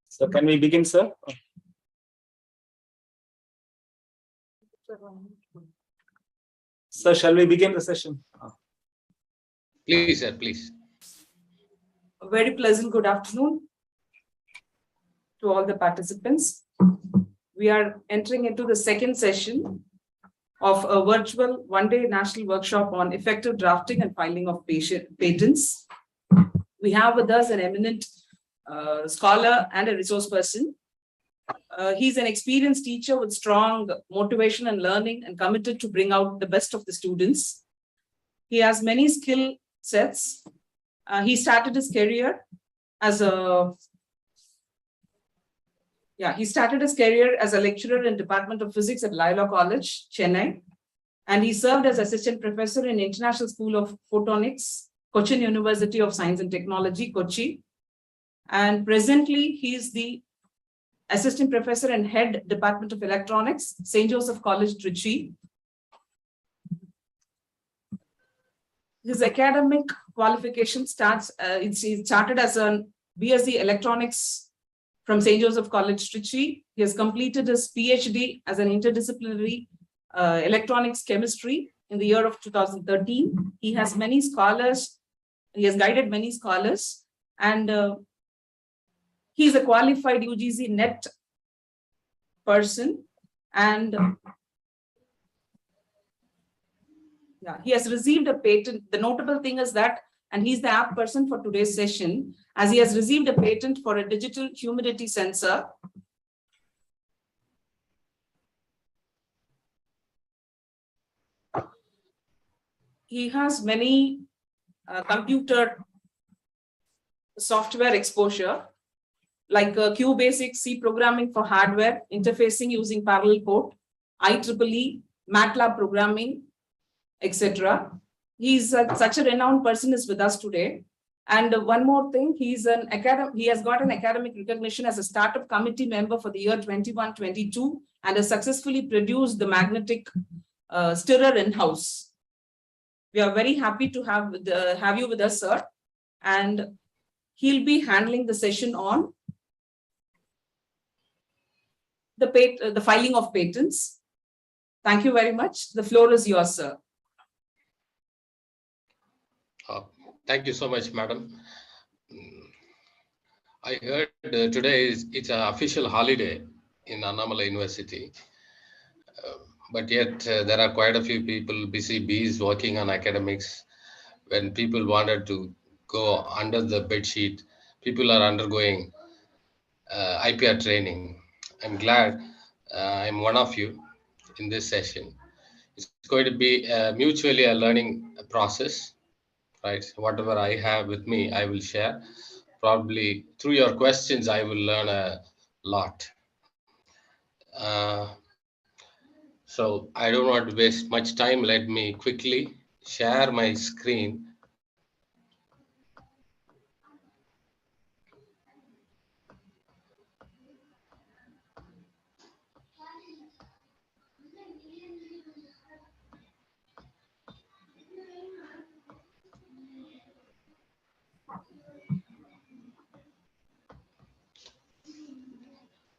So can we begin, sir? Sir, shall we begin the session? Please, sir, please. A very pleasant good afternoon to all the participants. We are entering into the second session of a virtual one-day national workshop on effective drafting and filing of patents. We have with us an eminent scholar and a resource person. He's an experienced teacher with strong motivation and learning and committed to bring out the best of the students. He has many skill sets. He started his career as a lecturer in Department of Physics at Loyola College, Chennai. And he served as assistant professor in International School of Photonics, Cochin University of Science and Technology, Kochi. And presently, he is the assistant professor and head Department of Electronics, St. Joseph College, Trichy. His academic qualification starts, he started as a BSc Electronics from St. Joseph College, Trichy. He has completed his PhD as an interdisciplinary electronics chemistry in the year of 2013. He has many scholars. He has guided many scholars, and he is a qualified UGC NET person, and he has received a patent. The notable thing is that, and he's the apt person for today's session, as he has received a patent for a digital humidity sensor. He has many computer software exposure, like QBasic, C programming for hardware, interfacing using parallel port, IEEE, MATLAB programming, etc. He's such a renowned person is with us today. And one more thing, he has got an academic recognition as a startup committee member for the year 21-22 and has successfully produced the magnetic stirrer in-house. We are very happy to have you with us, sir. And he'll be handling the session on the filing of patents. Thank you very much. The floor is yours, sir. Thank you so much, madam. I heard today it's an official holiday in Annamalai University, but yet there are quite a few people, busy bees, working on academics. When people wanted to go under the bedsheet, people are undergoing IPR training. I'm glad I'm one of you in this session. It's going to be mutually a learning process, right? Whatever I have with me, I will share. Probably through your questions, I will learn a lot. So I don't want to waste much time. Let me quickly share my screen.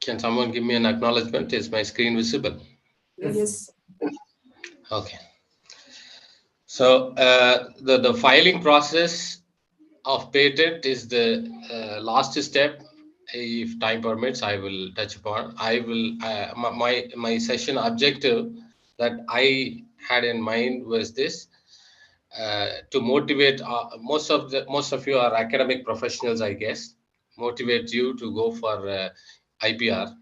Can someone give me an acknowledgement? Is my screen visible? Yes. Okay. So the filing process of patent is the last step. If time permits, I will touch upon. I will my session objective that I had in mind was this: to motivate. Most of you are academic professionals, I guess. Motivate you to go for IPR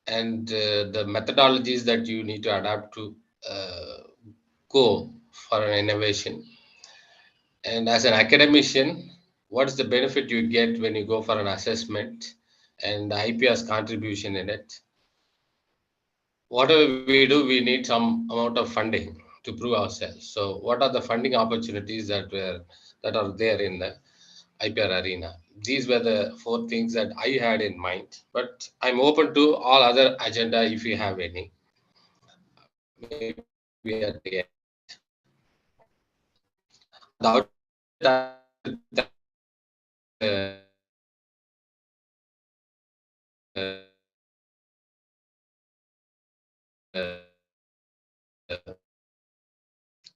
and the methodologies that you need to adapt to go for an innovation. And as an academician, what's the benefit you get when you go for an assessment and the IPR's contribution in it? Whatever we do, we need some amount of funding to prove ourselves. So what are the funding opportunities that are there in the IPR arena? These were the 4 things that I had in mind, but I'm open to all other agenda if you have any. maybe at the end. The outset,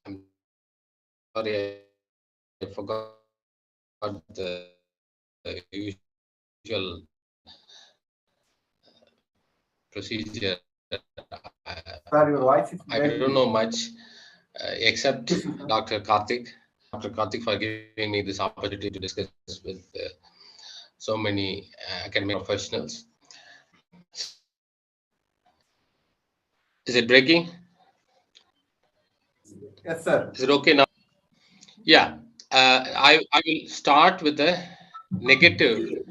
I'm sorry, I forgot the usual procedure. Sir, your voice is I don't know much except Dr. Karthik. Dr. Karthik for giving me this opportunity to discuss with so many academic professionals. Is it breaking? Yes, sir. Is it okay now? Yeah. I will start with a negative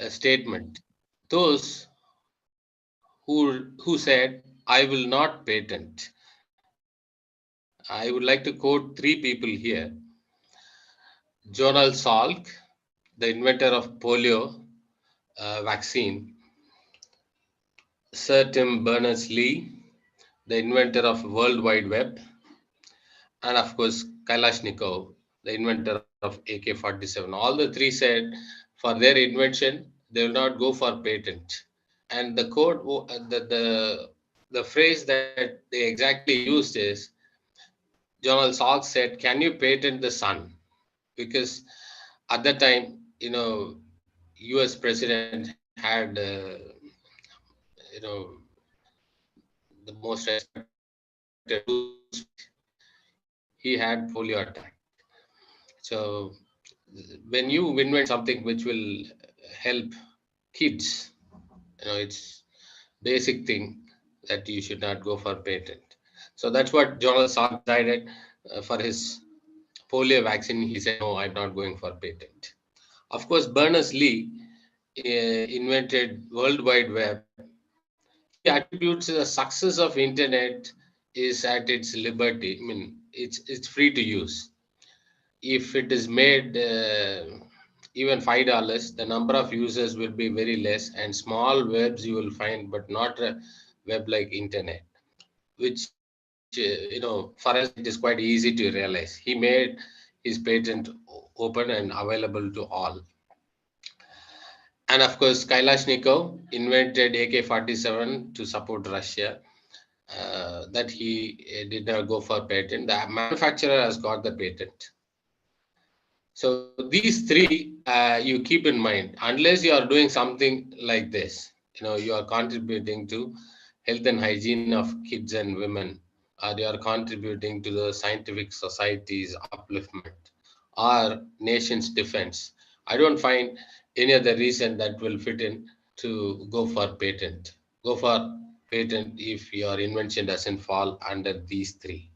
statement. Those who said, I will not patent. I would like to quote three people here. Jonal Salk, the inventor of polio vaccine. Sir Tim Berners-Lee, the inventor of World Wide Web. And of course, Kalashnikov, the inventor of AK-47. All the three said for their invention, they will not go for patent. And the quote, the phrase that they exactly used is, Donald Salk said, "Can you patent the sun?" Because at that time, U.S. president had, the most respected he had polio attack. So when you invent something which will help kids, it's basic thing that you should not go for patent. So that's what Jonas Salk decided for his polio vaccine. He said, no, I'm not going for patent. Of course, Berners-Lee invented World Wide Web. He attributes the success of internet is at its liberty. I mean, it's free to use. If it is made even $5, the number of users will be very less, and small webs you will find, but not a web like internet, which for us it is quite easy to realize. He made his patent open and available to all. And of course, Kalashnikov invented AK-47 to support Russia. That he did not go for patent. The manufacturer has got the patent. So these three, you keep in mind, unless you are doing something like this, you are contributing to health and hygiene of kids and women, or you are contributing to the scientific society's upliftment or nation's defense. I don't find any other reason that will fit in to go for patent. Go for patent if your invention doesn't fall under these three.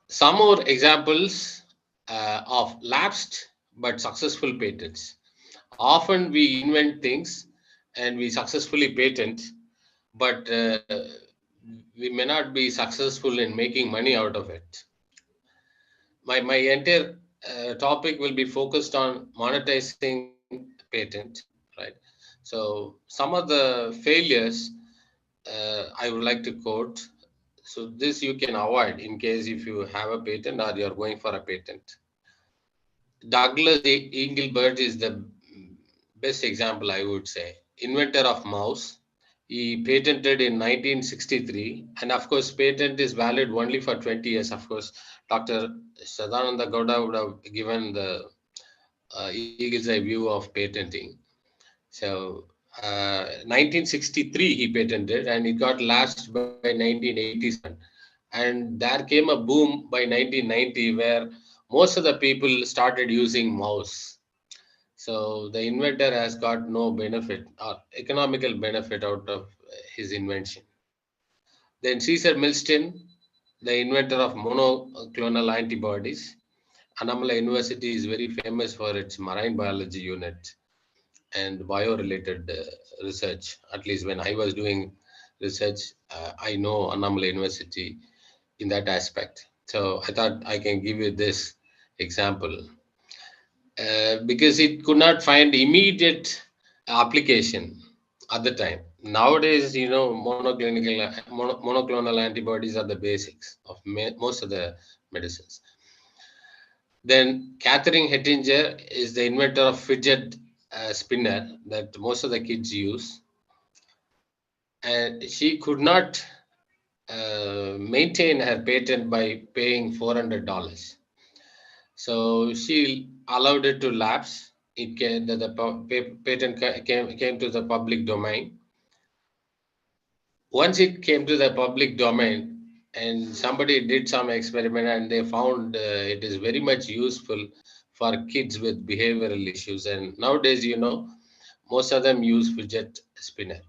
Some more examples of lapsed but successful patents. Often we invent things and we successfully patent, but we may not be successful in making money out of it. My entire topic will be focused on monetizing patent, right? So some of the failures I would like to quote. So this you can avoid in case if you have a patent or you're going for a patent. Douglas Engelbart is the best example, I would say. Inventor of mouse. He patented in 1963. And of course, patent is valid only for 20 years. Of course, Dr. Sadananda Gowda would have given the eagle's eye view of patenting. So 1963 he patented, and it got lapsed by 1987. And there came a boom by 1990 where most of the people started using mouse. So the inventor has got no benefit or economical benefit out of his invention. Then Cesar Milston, the inventor of monoclonal antibodies. Annamalai University is very famous for its marine biology unit and bio-related research. At least when I was doing research, I know Annamalai University in that aspect. So I thought I can give you this example because it could not find immediate application at the time. nowadays, monoclonal antibodies are the basics of most of the medicines. Then Catherine Hettinger is the inventor of fidget spinner that most of the kids use, and she could not maintain her patent by paying $400. So she allowed it to lapse. It came, the patent came to the public domain. Once it came to the public domain, and somebody did some experiment and they found it is very much useful for kids with behavioral issues. And nowadays, most of them use fidget spinner.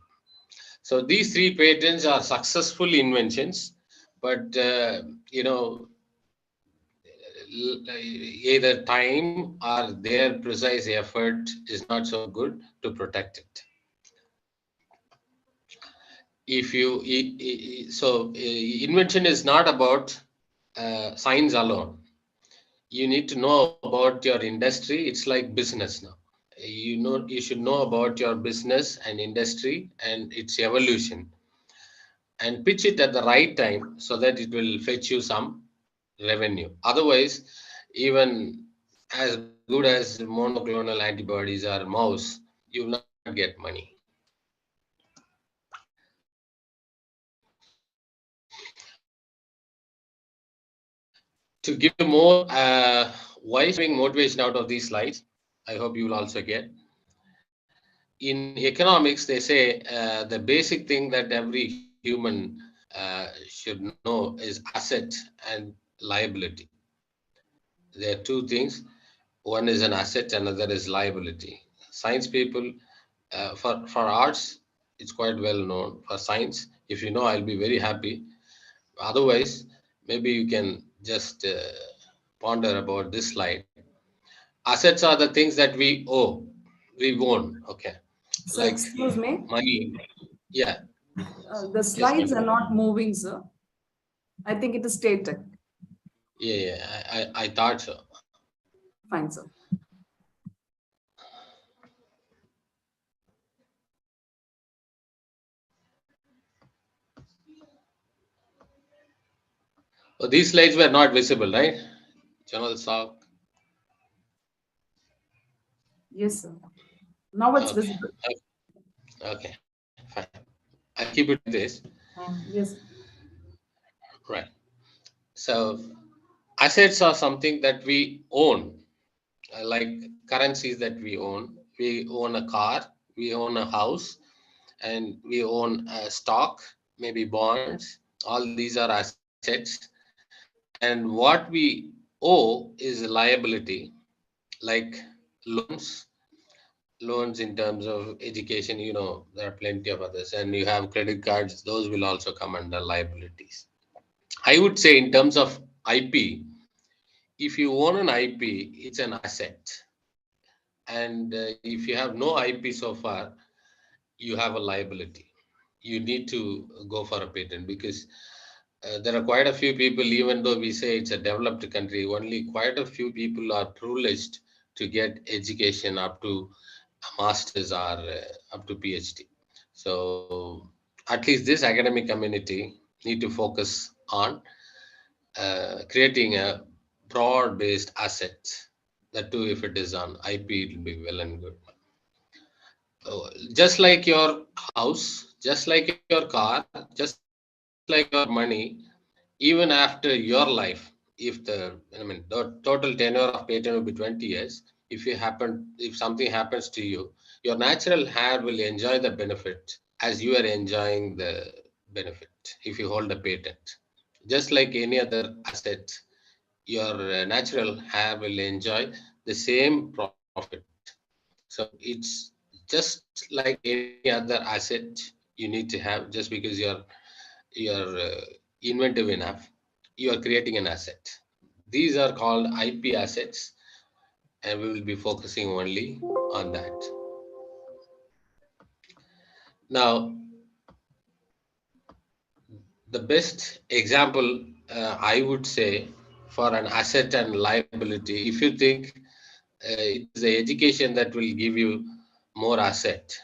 So these three patents are successful inventions, but either time or their precise effort is not so good to protect it. Invention is not about science alone. You need to know about your industry. It's like business now. You should know about your business and industry and its evolution, and pitch it at the right time so that it will fetch you some revenue. Otherwise, even as good as monoclonal antibodies or mouse, you will not get money. To give you more motivation out of these slides, I hope you will also get. In economics, they say the basic thing that every human should know is asset and liability. There are two things. One is an asset, another is liability. Science people, for arts, it's quite well known. For science, if you know, I'll be very happy. Otherwise, maybe you can just ponder about this slide. Assets are the things that we own. Okay, Sir, like excuse me. money. Yeah. The slides are not moving, sir. I think it is static. Yeah, I thought so. Fine, sir. Oh, these slides were not visible, right? General Stock. Yes, sir. Now it's Okay. visible. Okay, fine. I'll keep it like this. Yes. Right. So assets are something that we own, like currencies that we own. We own a car, we own a house, and we own a stock, maybe bonds. All these are assets. And what we owe is a liability, like loans. Loans in terms of education, there are plenty of others. And you have credit cards, those will also come under liabilities. I would say in terms of IP, if you own an IP, it's an asset. And if you have no IP so far, you have a liability. You need to go for a patent, because there are quite a few people, even though we say it's a developed country, only quite a few people are privileged to get education up to a master's or up to PhD. So at least this academic community need to focus on creating a broad-based asset. That too, if it is on IP, it will be well and good. Just like your house, just like your car, just like your money, even after your life, if the total tenure of patent will be 20 years, if something happens to you, your natural hair will enjoy the benefit as you are enjoying the benefit if you hold a patent. Just like any other asset, your natural hair will enjoy the same profit. So it's just like any other asset you need to have. Just because you're inventive enough, you are creating an asset. These are called IP assets, and we will be focusing only on that. Now, the best example I would say for an asset and liability, if you think it is the education that will give you more asset,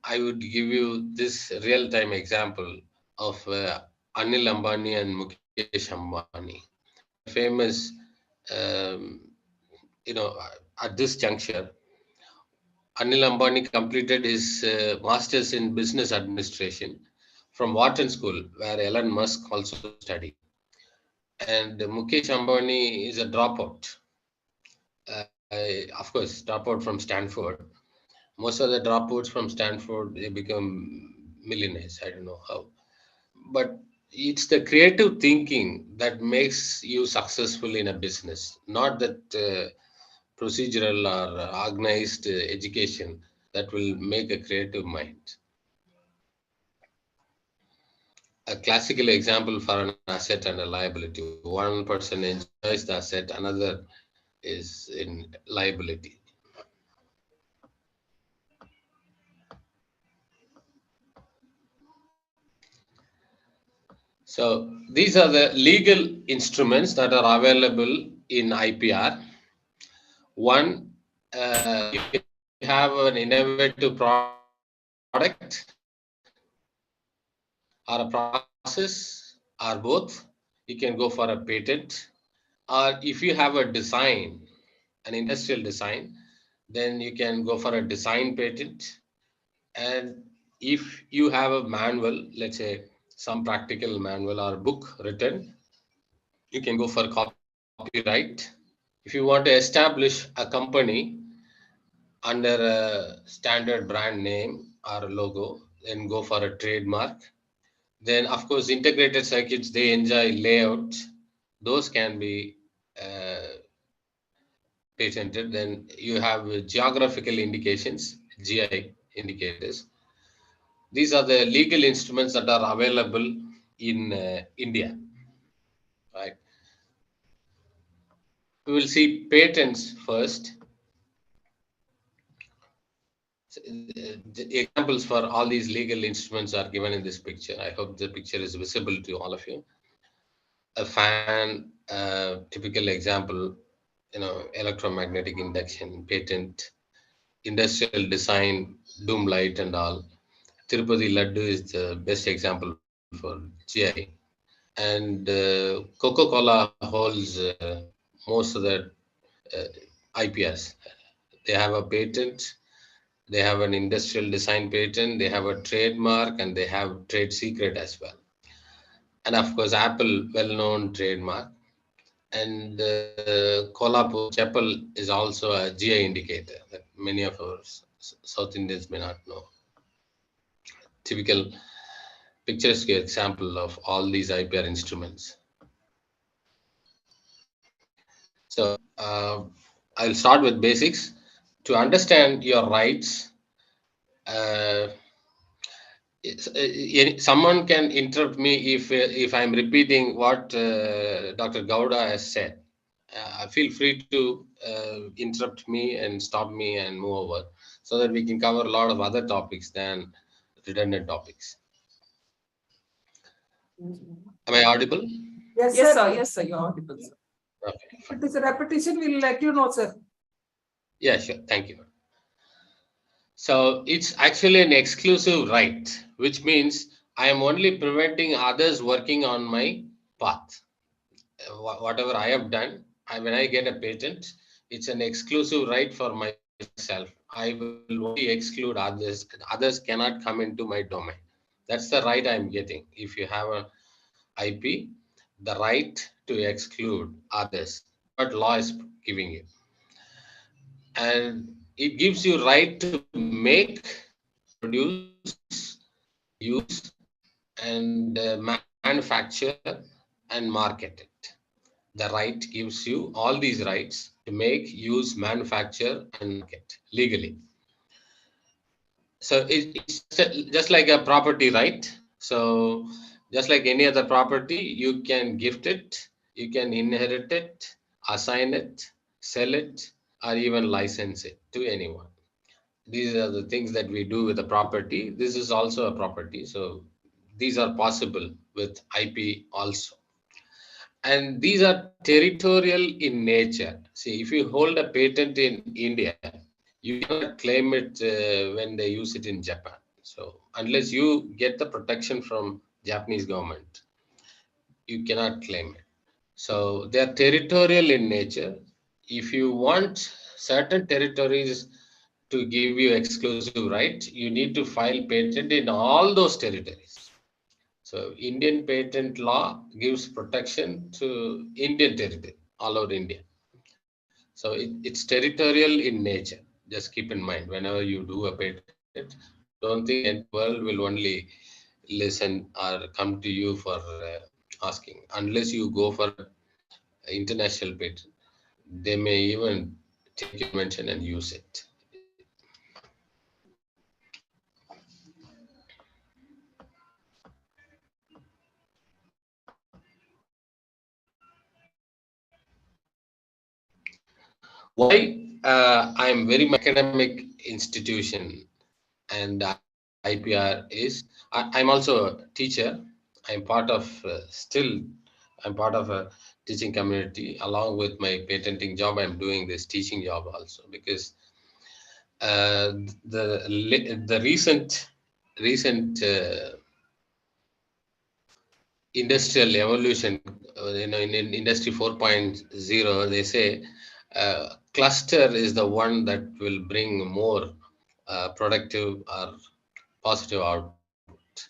I would give you this real-time example of Anil Ambani and Mukesh Ambani. They are famous, um, at this juncture. Anil Ambani completed his master's in business administration from Wharton School, where Elon Musk also studied. And Mukesh Ambani is a dropout. Of course, dropout from Stanford. Most of the dropouts from Stanford, they become millionaires. I don't know how. But it's the creative thinking that makes you successful in a business, not that procedural or organized education that will make a creative mind. A classical example for an asset and a liability. One person enjoys the asset, another is in liability. So these are the legal instruments that are available in IPR. One, if you have an innovative product or a process or both, you can go for a patent. Or if you have a design, an industrial design, then you can go for a design patent. And if you have a manual, let's say some practical manual or book written, you can go for copyright. If you want to establish a company under a standard brand name or logo, then go for a trademark. Then, of course, integrated circuits, they enjoy layout. Those can be patented. Then you have geographical indications, GI indicators. These are the legal instruments that are available in India, right? We will see patents first. The examples for all these legal instruments are given in this picture. I hope the picture is visible to all of you. A fan, typical example, electromagnetic induction, patent, industrial design, doom light and all. Tirupati Laddu is the best example for GI. And Coca-Cola holds most of the IPRs. They have a patent, they have an industrial design patent, they have a trademark, and they have trade secret as well. And of course, Apple, well-known trademark. And Kolhapur Chapel is also a GI indicator that many of our South Indians may not know. Typical picturesque example of all these IPR instruments. So I'll start with basics. To understand your rights, someone can interrupt me if I'm repeating what Dr. Gowda has said. Feel free to interrupt me and stop me and move over so that we can cover a lot of other topics than redundant topics. Am I audible? Yes, sir. Yes, sir. You're audible, sir. Okay. If it is a repetition, we'll let you know, sir. Yeah, sure. Thank you. So it's actually an exclusive right, which means I am only preventing others working on my path. Whatever I have done, when I get a patent, it's an exclusive right for myself. I will only exclude others. Others cannot come into my domain. That's the right I'm getting. If you have an IP, the right to exclude others, what law is giving you. And it gives you right to make, produce, use, and manufacture and market it. The right gives you all these rights to make, use, manufacture, and market legally. So it's just like a property right. So just like any other property, you can gift it, you can inherit it, assign it, sell it, or even license it to anyone. These are the things that we do with a property. This is also a property. So these are possible with IP also. And these are territorial in nature. See, if you hold a patent in India, you cannot claim it when they use it in Japan. So unless you get the protection from Japanese government, you cannot claim it. So they are territorial in nature. If you want certain territories to give you exclusive right, you need to file patent in all those territories. So Indian patent law gives protection to Indian territory all over India. So it's territorial in nature. Just keep in mind whenever you do a patent, don't think the entire world will only listen or come to you for asking. Unless you go for international patent, they may even take your invention and use it. Why I'm very much academic institution and IPR is I'm also a teacher. I'm part of I'm part of a teaching community. Along with my patenting job, I'm doing this teaching job also because uh, the recent industrial evolution, in industry 4.0, they say cluster is the one that will bring more productive or positive output.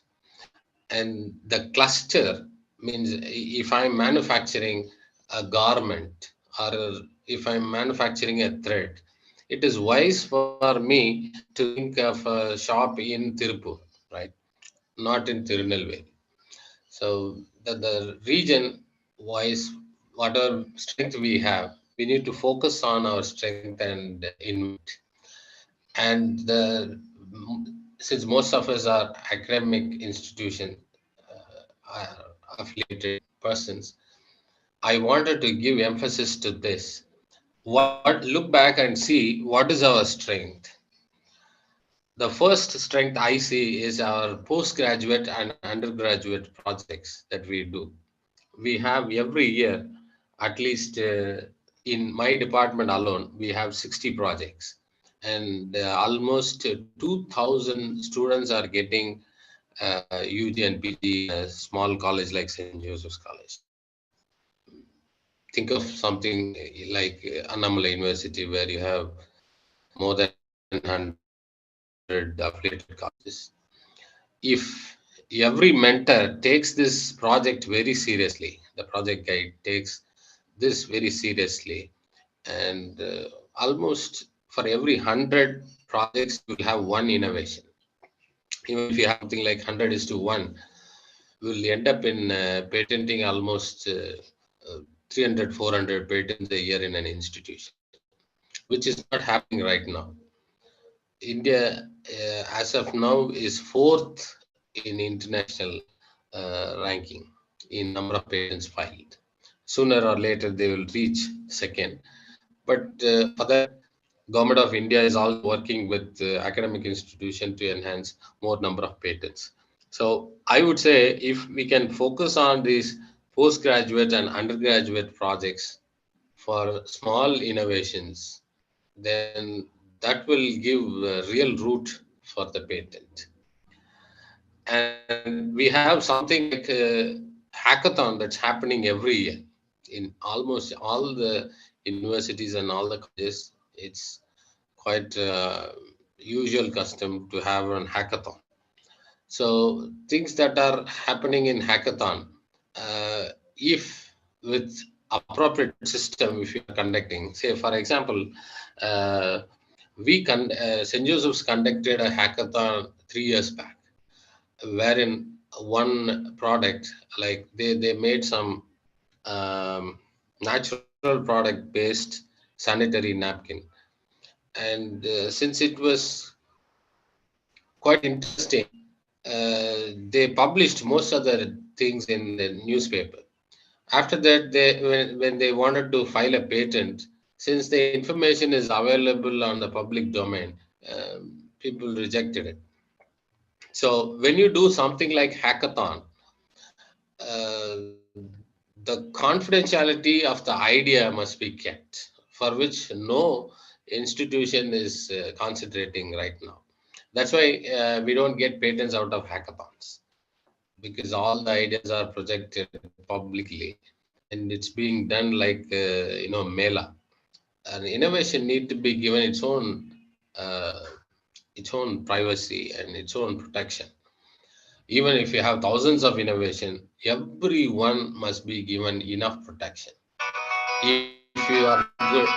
And the cluster means if I'm manufacturing a garment or if I'm manufacturing a thread, it is wise for me to think of a shop in Tirupur, right? Not in Tirunelveli. So the region wise, whatever strength we have, we need to focus on our strength and invent. And since most of us are academic institution affiliated persons, I wanted to give emphasis to this. What look back and see what is our strength. The first strength I see is our postgraduate and undergraduate projects that we do. We have every year, at least in my department alone, we have 60 projects. And almost 2,000 students are getting UG and PG in a small college like St. Joseph's College. Think of something like Annamalai University, where you have more than 100 affiliated colleges. If every mentor takes this project very seriously, the project guide takes this very seriously, and almost for every 100 projects, you will have one innovation. Even if you have something like 100 is to 1, we will end up in patenting almost 300, 400 patents a year in an institution, which is not happening right now. India, as of now, is fourth in international ranking in number of patents filed. Sooner or later, they will reach second. But for that, Government of India is also working with academic institution to enhance more number of patents. So I would say if we can focus on these postgraduate and undergraduate projects for small innovations, then that will give a real root for the patent. And we have something like a hackathon that's happening every year in almost all the universities and all the colleges. It's quite usual custom to have an hackathon. So things that are happening in hackathon, if with appropriate system, if you are conducting, say for example, uh, St. Joseph's conducted a hackathon 3 years back, wherein one product, like they made some natural product based sanitary napkin, and since it was quite interesting, they published most of the things in the newspaper. After that, when they wanted to file a patent, since the information is available on the public domain, people rejected it. So when you do something like hackathon, uh, the confidentiality of the idea must be kept, for which no institution is concentrating right now. That's why we don't get patents out of hackathons, because all the ideas are projected publicly, and it's being done like mela. And innovation need to be given its own privacy and its own protection. Even if you have thousands of innovation, everyone must be given enough protection. If you are good,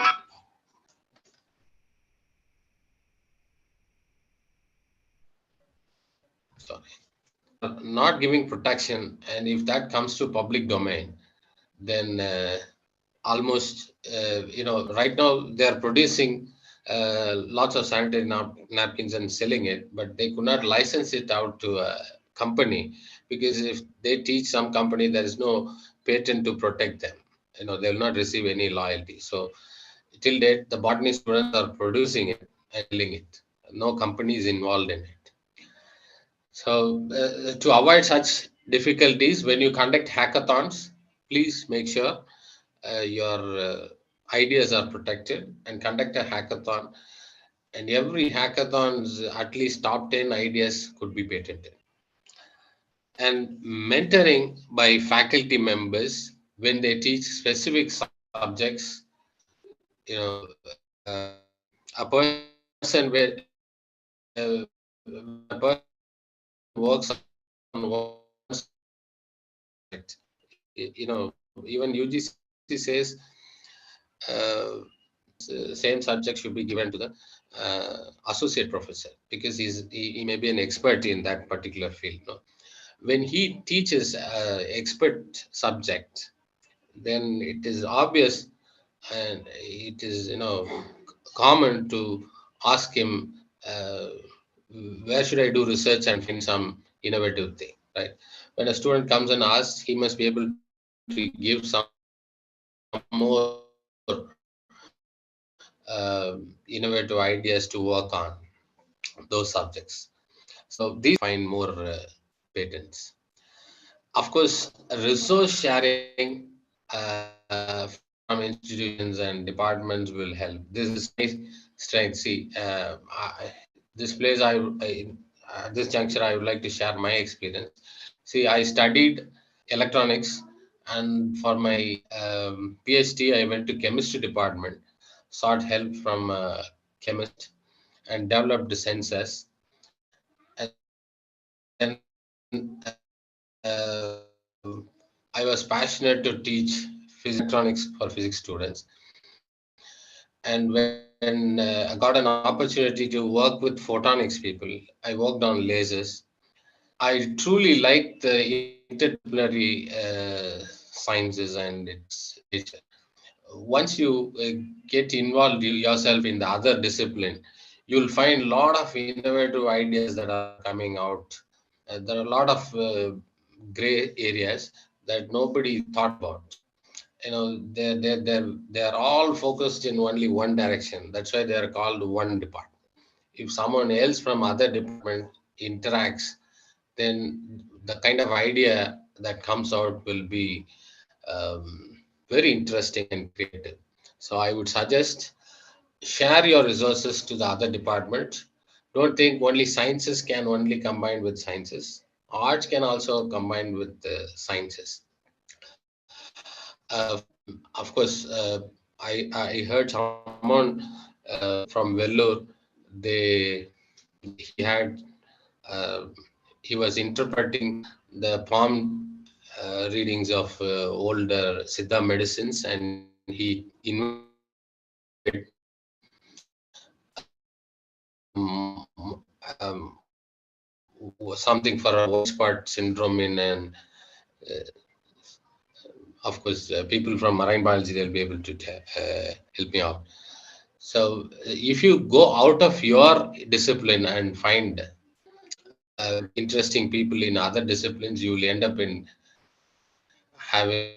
sorry, not giving protection, and if that comes to public domain, then almost right now they are producing lots of sanitary napkins and selling it, but they could not license it out to a company, because if they teach some company, there is no patent to protect them. They will not receive any loyalty. So till date, the botany students are producing it and selling it. No company is involved in it. So to avoid such difficulties, when you conduct hackathons, please make sure your ideas are protected, and conduct a hackathon. And every hackathon's at least top 10 ideas could be patented. And mentoring by faculty members when they teach specific subjects. A person where a person works on one subject, even UGC says uh, same subject should be given to the associate professor, because he may be an expert in that particular field. No? When he teaches expert subject, then it is obvious, and it is common to ask him, where should I do research and find some innovative thing, right? When a student comes and asks, he must be able to give some more innovative ideas to work on those subjects. So these find more patents. Of course, resource sharing from institutions and departments will help. This is my strength. See, this place at this juncture, I would like to share my experience. See, I studied electronics, and for my PhD, I went to chemistry department, sought help from a chemist, and developed the sensors. And then I was passionate to teach electronics for physics students. And when I got an opportunity to work with photonics people, I worked on lasers. I truly like the interdisciplinary sciences and its nature. Once you get involved yourself in the other discipline, you'll find a lot of innovative ideas that are coming out. There are a lot of gray areas that nobody thought about. They're all focused in only one direction. That's why they are called one department. If someone else from other department interacts, then the kind of idea that comes out will be very interesting and creative. So I would suggest, share your resources to the other department. Don't think only sciences can only combine with sciences. Arts can also combine with sciences. Of course, I heard someone from Vellore. They he had he was interpreting the palm readings of older Siddha medicines, and he invented something for a white spot syndrome in an of course, people from marine biology, they'll be able to help me out. So if you go out of your discipline and find interesting people in other disciplines, you will end up in having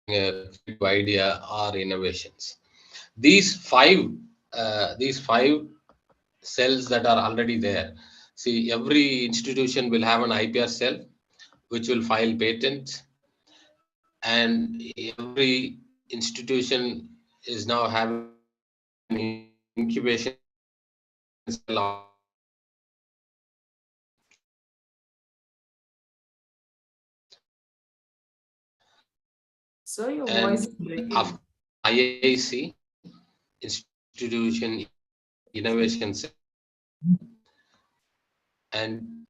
a creative idea or innovations. These five cells that are already there. See, every institution will have an IPR cell which will file patents, and every institution is now having an incubation cell or R&D cell. Sir, your And voice is breaking. of IIC, Institution Innovation Cell, and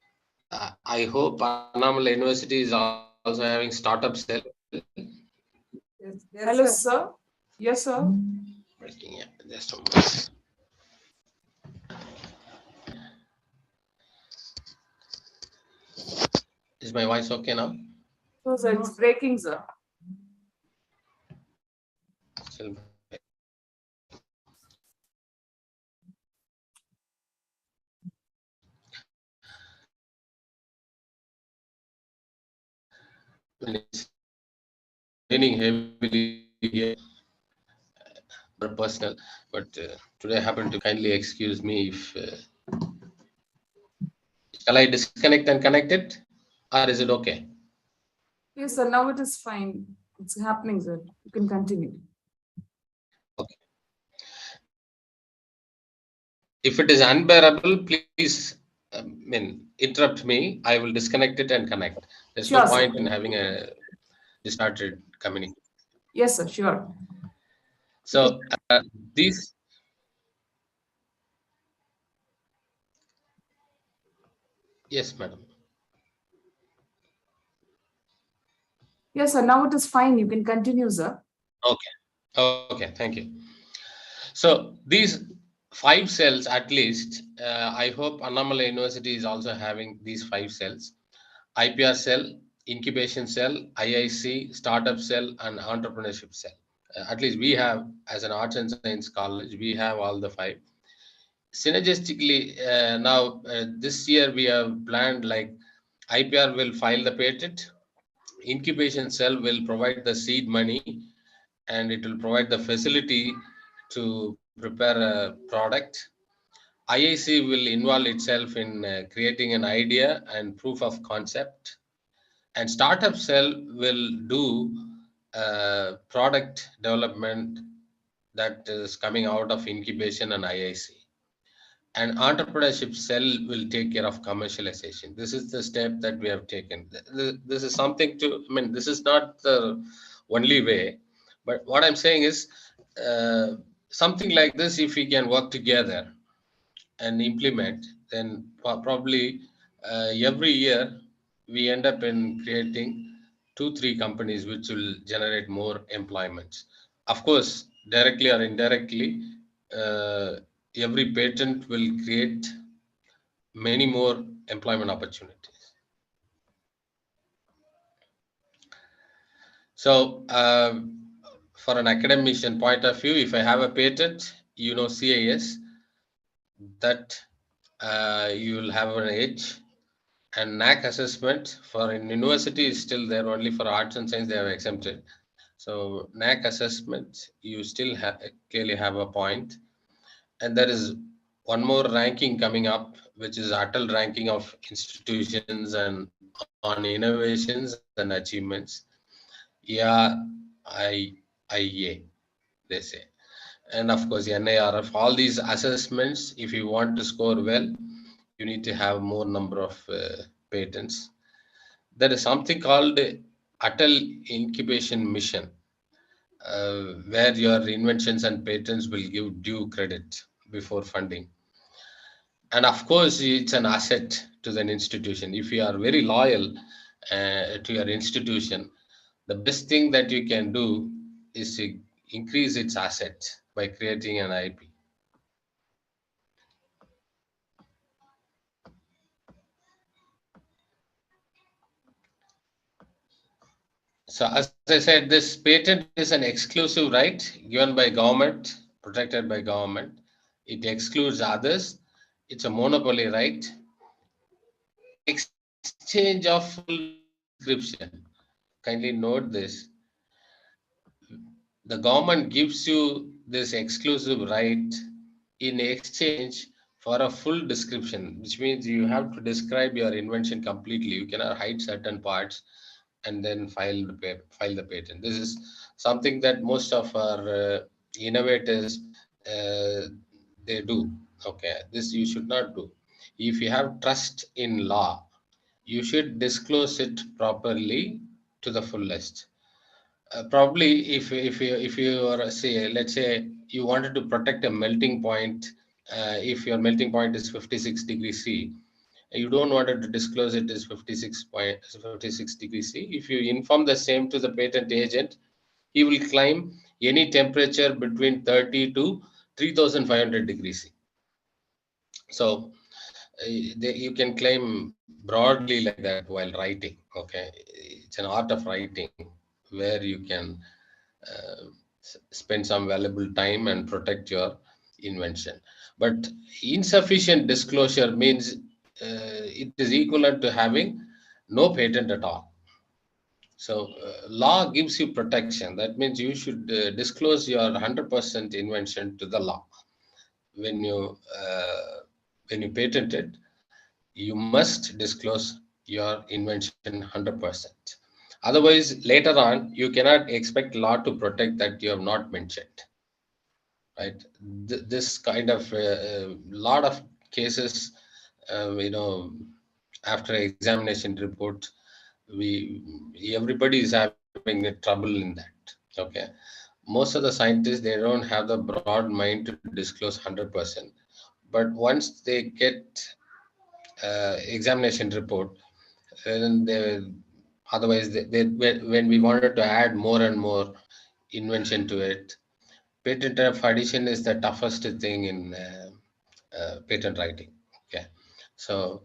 I hope Annamalai University is also having startup cell. Hello, sir. Yes, sir. Breaking, yeah, just a moment. Is my voice okay now? No, sir, it's breaking, sir. Still, when it's raining heavily here, personal, but today I happen to kindly excuse me if shall I disconnect and connect it, or is it okay? Yes, sir. Now it is fine. It's happening, sir. You can continue. Okay. If it is unbearable, please interrupt me. I will disconnect it and connect. There's Sure, no sir. point in having a distorted communication. Yes, sir. Sure. So these, yes, madam. Yes, sir. Now it is fine. You can continue, sir. Okay, thank you. So these 5 cells at least, I hope Annamalai University is also having these 5 cells: IPR cell, incubation cell, IIC, startup cell, and entrepreneurship cell. At least we have, as an arts and science college, we have all the 5. Synergistically, now this year we have planned like IPR will file the patent, incubation cell will provide the seed money, and it will provide the facility to prepare a product. IIC will involve itself in creating an idea and proof of concept, and startup cell will do product development that is coming out of incubation and IIC. And entrepreneurship cell will take care of commercialization. This is the step that we have taken. This is something to, I mean, this is not the only way, but what I'm saying is something like this, if we can work together and implement, then probably every year we end up in creating 2 3 companies which will generate more employments. Of course, directly or indirectly, uh, every patent will create many more employment opportunities. So for an academician point of view, if I have a patent, CIS, that you will have an edge. And NAC assessment for an university is still there, only for arts and science they have exempted. So NAC assessment, you still clearly have a point. And there is one more ranking coming up, which is Atal ranking of institutions and on innovations and achievements. Yeah, IIA, they say. And of course, NIRF, all these assessments, if you want to score well, you need to have more number of patents. There is something called Atal Incubation Mission, where your inventions and patents will give due credit before funding. And of course, it's an asset to the institution. If you are very loyal to your institution, the best thing that you can do is to increase its asset by creating an IP. So as I said, this patent is an exclusive right given by government, protected by government. It excludes others. It's a monopoly right. Exchange of full description. Kindly note this. The government gives you this exclusive right in exchange for a full description, which means you have to describe your invention completely. You cannot hide certain parts and then file the patent. This is something that most of our innovators they do. Okay, this you should not do. If you have trust in law, you should disclose it properly to the fullest. Probably if you are, say, let's say you wanted to protect a melting point, if your melting point is 56 degrees C, you don't want to disclose it is 56 degrees C. If you inform the same to the patent agent, he will claim any temperature between 30 to 3500 degrees C. So you can claim broadly like that while writing. Okay, it's an art of writing where you can spend some valuable time and protect your invention. But insufficient disclosure means it is equivalent to having no patent at all. So law gives you protection. That means you should disclose your 100% invention to the law. When you patent it, you must disclose your invention 100%. Otherwise, later on, you cannot expect law to protect that you have not mentioned. Right? This kind of lot of cases, after examination report, everybody is having a trouble in that. Okay, most of the scientists, they don't have the broad mind to disclose 100%, but once they get examination report, and otherwise when we wanted to add more and more invention to it, patent of addition is the toughest thing in patent writing. Okay, so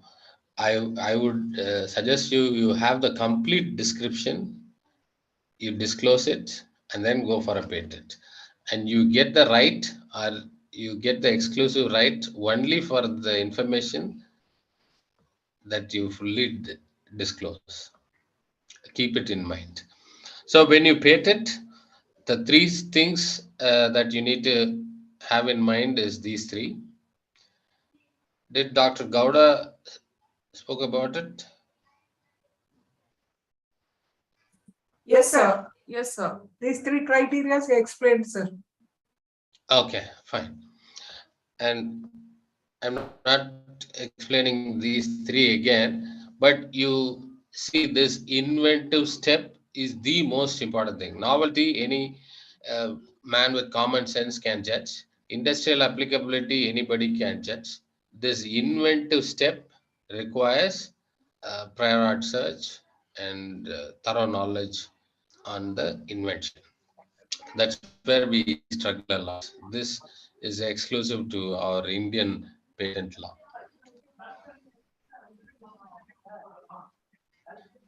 I would suggest you have the complete description, you disclose it, and then go for a patent, and you get the right, or you get the exclusive right only for the information that you fully disclose. Keep it in mind. So when you patent, the three things that you need to have in mind is these three. Did Dr. Gowda spoke about it? Yes, sir. Yes, sir. These three criteria you explained, sir. Okay, fine. And I'm not explaining these three again, but you see, this inventive step is the most important thing. Novelty, any man with common sense can judge. Industrial applicability, anybody can judge. This inventive step requires prior art search and thorough knowledge on the invention. That's where we struggle a lot. This is exclusive to our Indian patent law.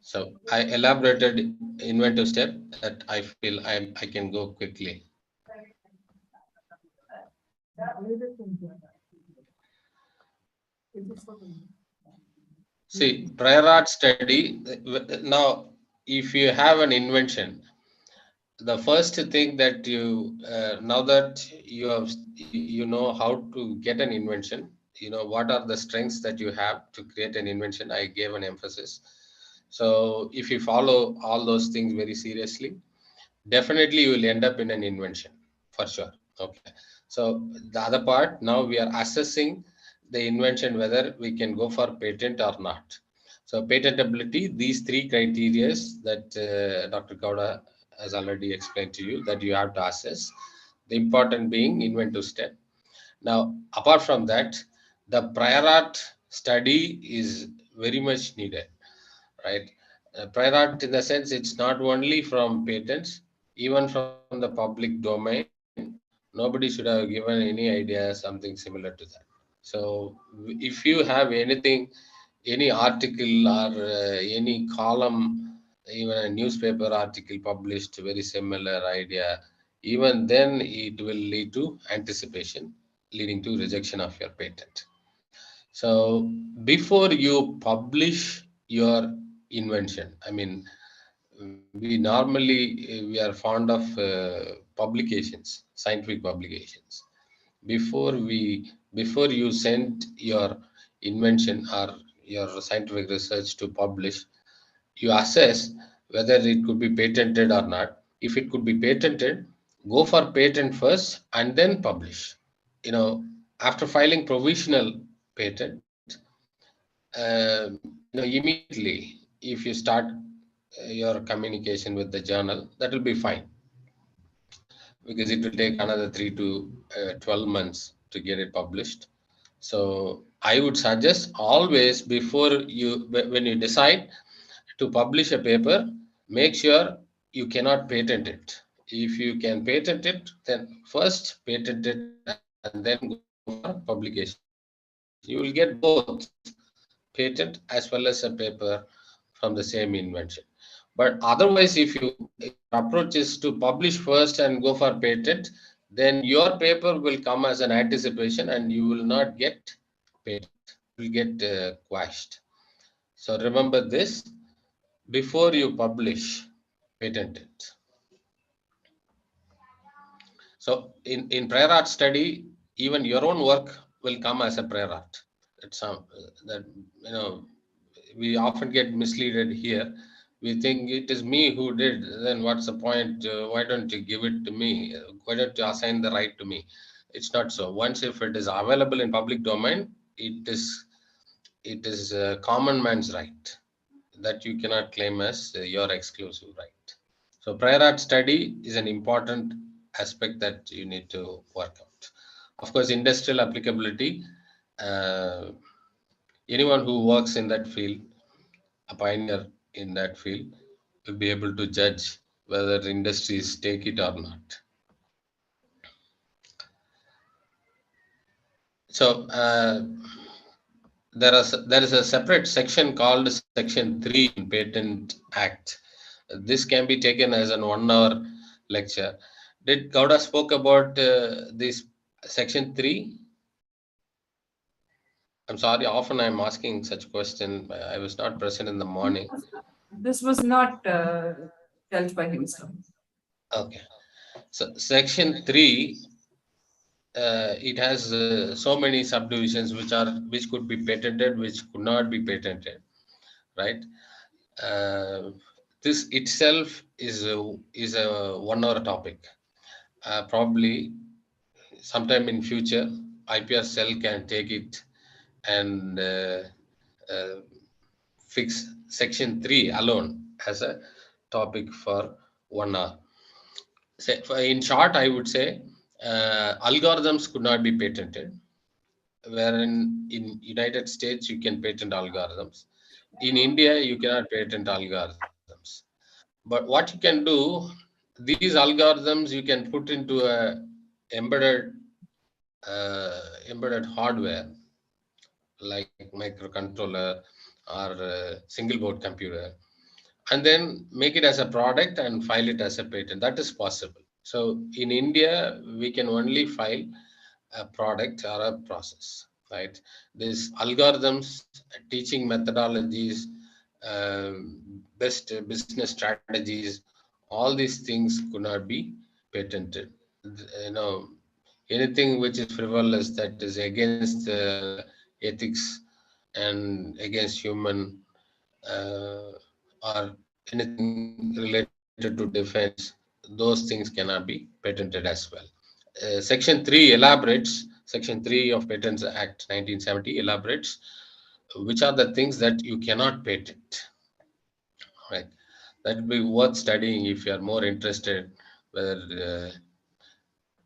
So I elaborated inventive step that I feel I can go quickly. See, prior art study. Now, if you have an invention, the first thing that you now that you know how to get an invention, you know what are the strengths that you have to create an invention. I gave an emphasis. So if you follow all those things very seriously, definitely you will end up in an invention for sure. Okay, so the other part, now we are assessing the invention whether we can go for patent or not. So patentability, these three criteria that Dr. Gowda has already explained to you, that you have to assess, the important being inventive step. Now apart from that, the prior art study is very much needed, right? Prior art, in the sense, it's not only from patents, even from the public domain, nobody should have given any idea something similar to that. So if you have anything, any article or any column, even a newspaper article published very similar idea, even then it will lead to anticipation, leading to rejection of your patent. So before you publish your invention, I mean, we are fond of publications, scientific publications. Before you send your invention or your scientific research to publish, you assess whether it could be patented or not. If it could be patented, go for patent first and then publish. You know, after filing provisional patent, immediately if you start your communication with the journal, that will be fine, because it will take another 3 to 12 months to get it published. So I would suggest always, before you, when you decide to publish a paper, make sure you cannot patent it. If you can patent it, then first patent it and then go for publication. You will get both patent as well as a paper from the same invention. But otherwise, if your approach is to publish first and go for patent, then your paper will come as an anticipation and you will not get patent. You will get quashed. So remember this before you publish, patent it. So in prior art study, even your own work will come as a prior art. It's that, you know, we often get misleaded here. We think it is me who did. Then what's the point? Why don't you give it to me? Why don't you assign the right to me? It's not so. Once if it is available in public domain, it is a common man's right that you cannot claim as your exclusive right. So prior art study is an important aspect that you need to work out. Of course, industrial applicability, uh, anyone who works in that field, a pioneer in that field, will be able to judge whether industries take it or not. So there is a separate section called Section 3 in Patent Act. This can be taken as an 1 hour lecture. Did Gowda spoke about this Section 3? I'm sorry, often I'm asking such question. I was not present in the morning. This was not dealt by him, sir. Okay. So Section 3, it has so many subdivisions which could be patented, which could not be patented, right? This itself is a 1 hour topic. Probably sometime in future, IPR cell can take it and uh, fix Section 3 alone as a topic for 1 hour. In short, I would say algorithms could not be patented, wherein in United States you can patent algorithms. In India, you cannot patent algorithms. But what you can do, these algorithms you can put into a embedded embedded hardware like microcontroller or single board computer, and then make it as a product and file it as a patent. That is possible. So in India, we can only file a product or a process, right? These algorithms, teaching methodologies, best business strategies, all these things could not be patented. You know, anything which is frivolous, that is against ethics and against human, or anything related to defense, those things cannot be patented as well. Section 3 elaborates, Section 3 of Patents Act 1970 elaborates which are the things that you cannot patent, right? That would be worth studying if you are more interested whether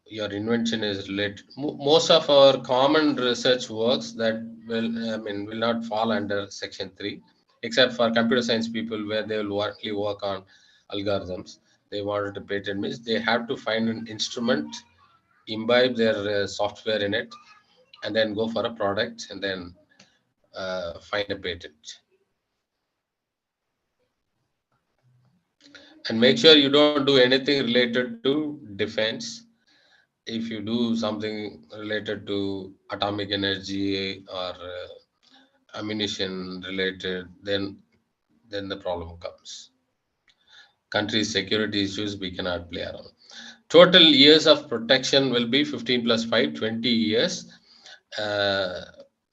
your invention is related. Most of our common research works that will not fall under Section 3, except for computer science people where they will only work on algorithms. They wanted to patent means they have to find an instrument, imbibe their software in it, and then go for a product and then find a patent. And make sure you don't do anything related to defense. If you do something related to atomic energy or ammunition related, then the problem comes. Country security issues we cannot play around. Total years of protection will be 15 plus 5, 20 years.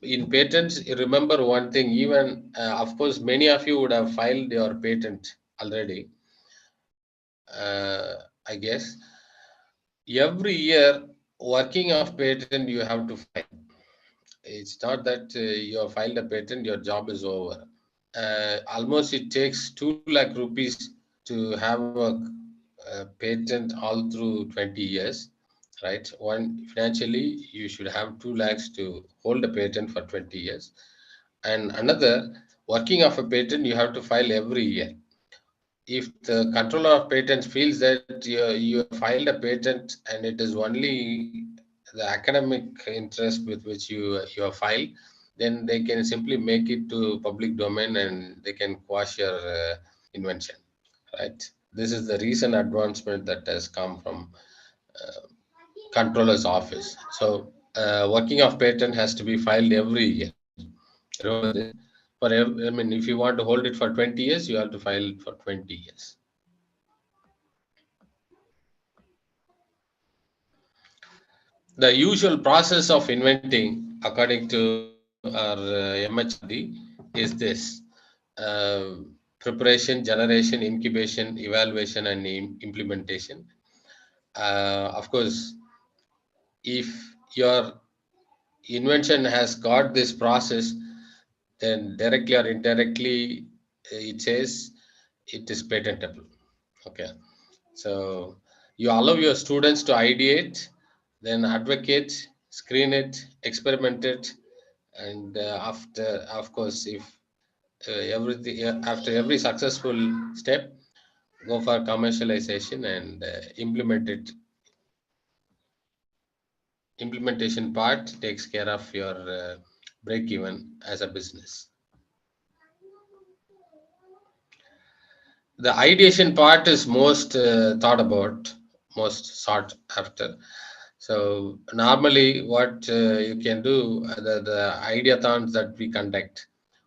In patents, remember one thing, even of course, many of you would have filed your patent already. I guess every year working of patent you have to file. It's not that you have filed a patent, your job is over. almost it takes 2 lakh rupees to have a patent all through 20 years, right? One, financially, you should have 2 lakhs to hold a patent for 20 years. And another, working of a patent, you have to file every year. If the controller of patents feels that you filed a patent and it is only the academic interest with which you have filed, then they can simply make it to public domain and they can quash your invention, right? This is the recent advancement that has come from controller's office. So working of patent has to be filed every year. Remember this. I mean, if you want to hold it for 20 years, you have to file it for 20 years. The usual process of inventing, according to our MHRD, is this: uh, preparation, generation, incubation, evaluation, and implementation. Of course, if your invention has got this process, then directly or indirectly, it says it is patentable. Okay. So you allow your students to ideate, then advocate, screen it, experiment it, and after, of course, if everything after every successful step, go for commercialization and implement it. Implementation part takes care of your break even as a business. The ideation part is most thought about, most sought after. So normally what you can do, the ideathons that we conduct,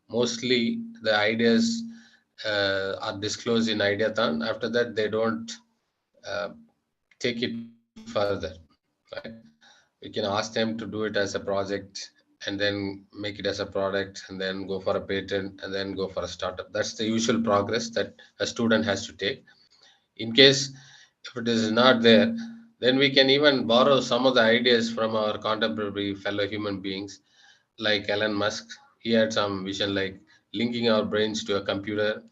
mostly the ideas are disclosed in ideathon. After that, they don't uh, take it further, right? We can ask them to do it as a project and then make it as a product and then go for a patent and then go for a startup. That's the usual progress that a student has to take. In case if it is not there, then we can even borrow some of the ideas from our contemporary fellow human beings, like Elon Musk. He had some vision like linking our brains to a computer,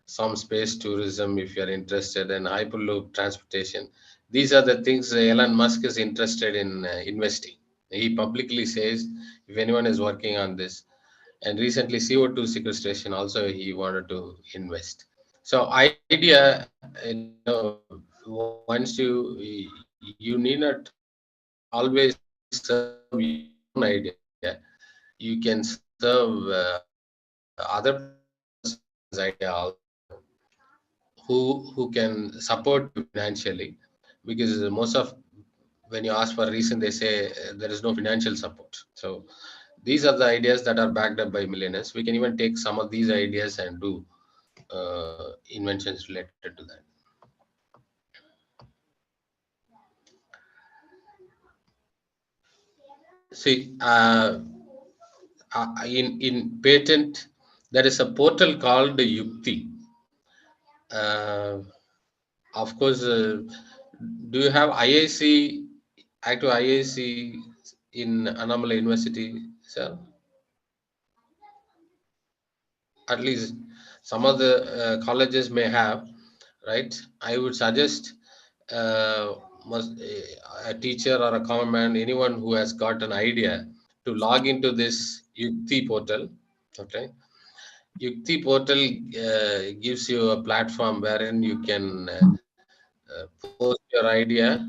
some space tourism if you're interested, and hyperloop transportation. These are the things Elon Musk is interested in investing. He publicly says if anyone is working on this, and recently CO2 sequestration also he wanted to invest. So idea, once you need not always serve your own idea, you can serve other people's ideas also, who can support you financially, because most of, when you ask for a reason, they say there is no financial support. So these are the ideas that are backed up by millionaires. We can even take some of these ideas and do inventions related to that. See, in patent, there is a portal called Yukti. Uh, of course, do you have IAC, active IAC in Annamalai University, sir? At least some of the colleges may have, right? I would suggest uh, a teacher or a common man, anyone who has got an idea, to log into this Yukti portal. Okay, Yukti portal gives you a platform wherein you can post your idea,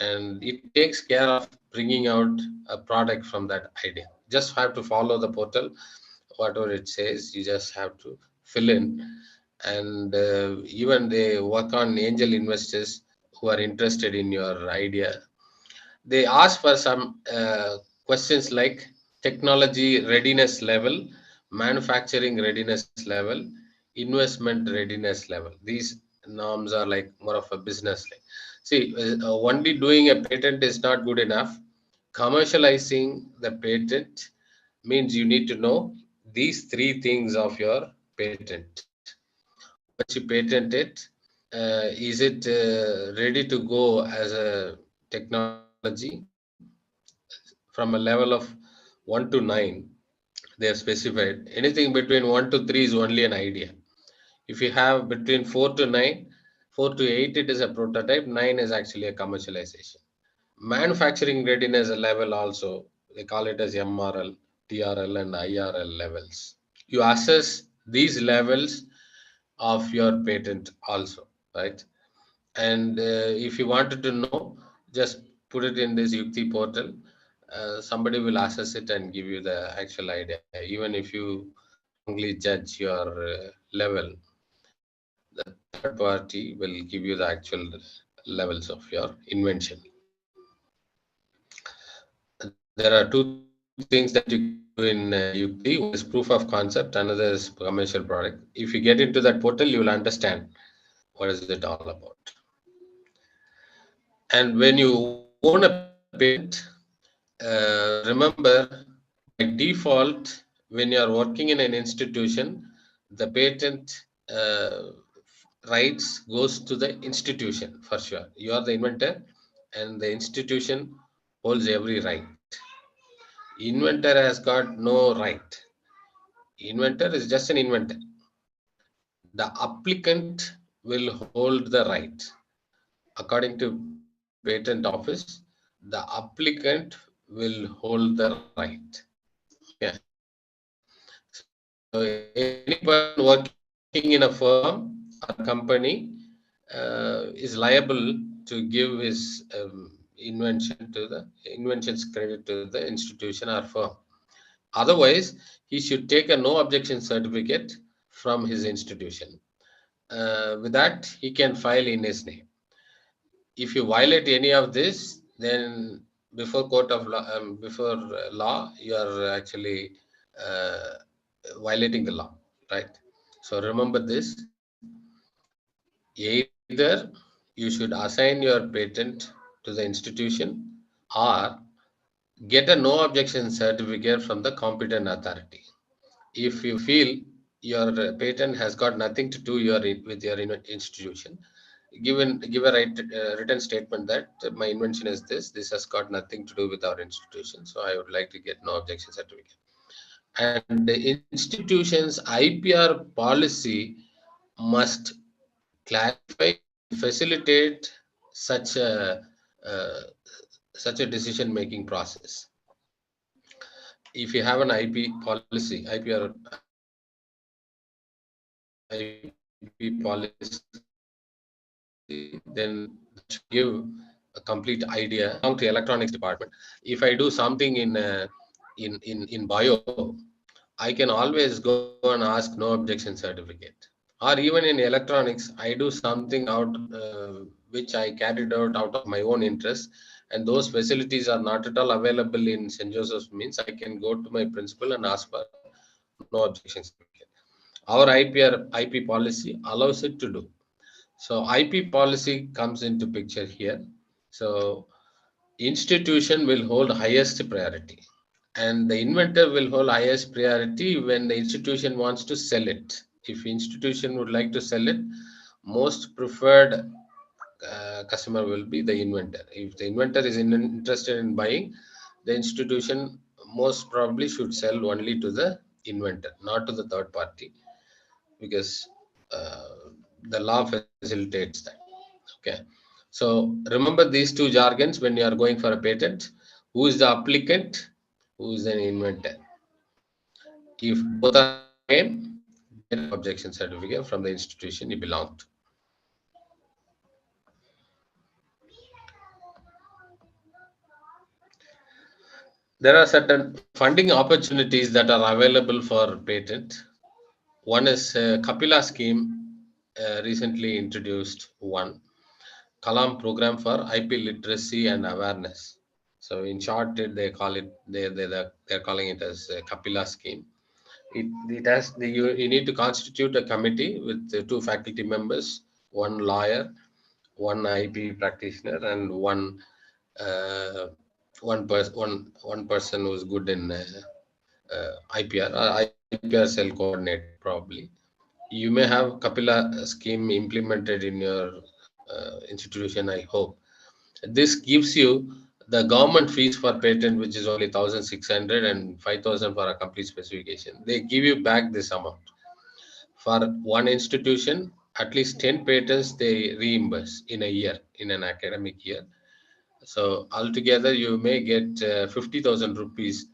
and it takes care of bringing out a product from that idea. Just have to follow the portal, whatever it says, you just have to fill in. And even they work on angel investors who are interested in your idea. They ask for some questions like technology readiness level, manufacturing readiness level, investment readiness level. These norms are like more of a business like. See, only doing a patent is not good enough. Commercializing the patent means you need to know these three things of your patent. Once you patent it, is it ready to go as a technology from a level of 1 to 9? They have specified anything between 1 to 3 is only an idea. If you have between 4 to 9, 4 to 8, it is a prototype. 9 is actually a commercialization. Manufacturing readiness level also, they call it as MRL, TRL, and IRL levels. You assess these levels of your patent also, right? And if you wanted to know, just put it in this Yukti portal. Somebody will assess it and give you the actual idea. Even if you wrongly judge your level, the third party will give you the actual levels of your invention. There are two things that you can do in Yukti. One is proof of concept, another is commercial product. If you get into that portal, you will understand what is it all about. And when you own a patent, remember, by default, when you are working in an institution, the patent rights goes to the institution for sure. You are the inventor, and the institution holds every right. Inventor has got no right. Inventor is just an inventor. The applicant will hold the right. According to patent office, the applicant will hold the right. Yeah. So any person working in a firm or a company is liable to give his inventions credit to the institution or firm. Otherwise, he should take a no objection certificate from his institution. With that, he can file in his name. If you violate any of this, then before court of law, before law, you are actually violating the law, right? So remember this. Either you should assign your patent to the institution, or get a no objection certificate from the competent authority. If you feel your patent has got nothing to do with your institution, give a written statement that my invention is this has got nothing to do with our institution, so I would like to get no objection certificate. And the institution's IPR policy must clarify and facilitate such a uh, such a decision making process. If you have an IP policy, IPR IP policy, then that should give a complete idea. Belong to electronics department. If I do something in bio, I can always go and ask no objection certificate. Or even in electronics, I do something out which I carried out of my own interest, and those facilities are not at all available in St. Joseph's, means I can go to my principal and ask for no objection certificate. Our IP policy allows it to do. So IP policy comes into picture here. So institution will hold highest priority, and the inventor will hold highest priority when the institution wants to sell it. If institution would like to sell it, most preferred customer will be the inventor. If the inventor is interested in buying, the institution most probably should sell only to the inventor, not to the third party, because uh, the law facilitates that. Okay. So remember these two jargons when you are going for a patent. Who is the applicant? Who is an inventor? If both are same, get an objection certificate from the institution you belong to. There are certain funding opportunities that are available for patent. One is Kapila scheme, recently introduced one. Kalam program for IP literacy and awareness. So in short, they call it they're calling it as a Kapila scheme. It has you need to constitute a committee with two faculty members, one lawyer, one IP practitioner, and uh, one person who's good in IPR or IPR cell coordinator probably. You may have Kapila scheme implemented in your institution, I hope. This gives you the government fees for patent, which is only 1,600 and 5,000 for a complete specification, they give you back this amount. For one institution, at least 10 patents they reimburse in a year, in an academic year. So altogether, you may get 50,000 rupees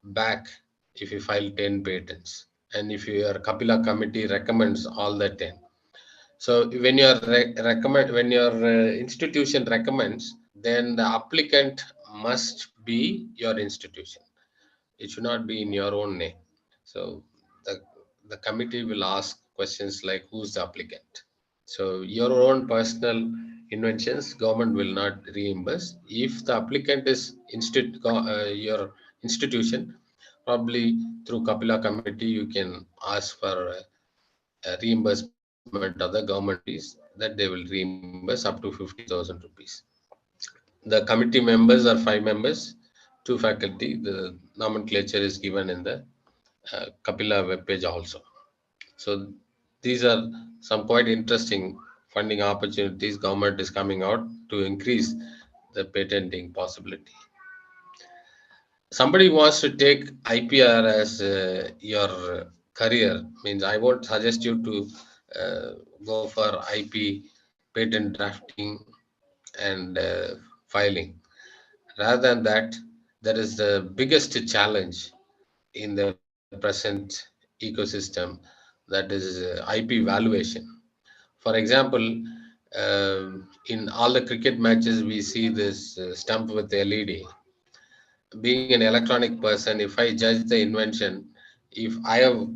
back if you file 10 patents, and if your Kapila committee recommends all the 10. So when your institution recommends, then the applicant must be your institution. It should not be in your own name. So the the committee will ask questions like who's the applicant. So your own personal inventions, government will not reimburse. If the applicant is your institution, probably through Kapila committee, you can ask for reimbursement of the government fees that they will reimburse up to 50,000 rupees. The committee members are 5 members, 2 faculty. The nomenclature is given in the Kapila webpage also. So these are some quite interesting funding opportunities government is coming out to increase the patenting possibility. Somebody wants to take IPR as your career, means I won't suggest you to go for IP patent drafting and filing. Rather than that, there is the biggest challenge in the present ecosystem, that is IP valuation. For example, in all the cricket matches, we see this stump with LED. Being an electronic person, if I judge the invention, if I have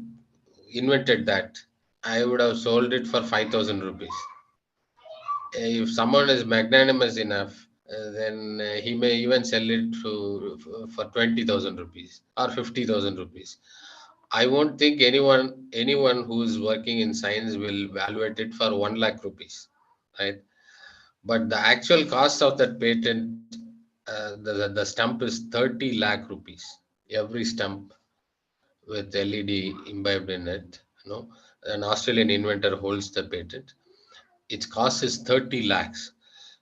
invented that, I would have sold it for 5,000 rupees. If someone is magnanimous enough, then he may even sell it for 20,000 rupees or 50,000 rupees. I won't think anyone who is working in science will evaluate it for 1 lakh rupees, right? But the actual cost of that patent, the stump is 30 lakh rupees. Every stump with LED imbibed in it, an Australian inventor holds the patent. Its cost is 30 lakhs.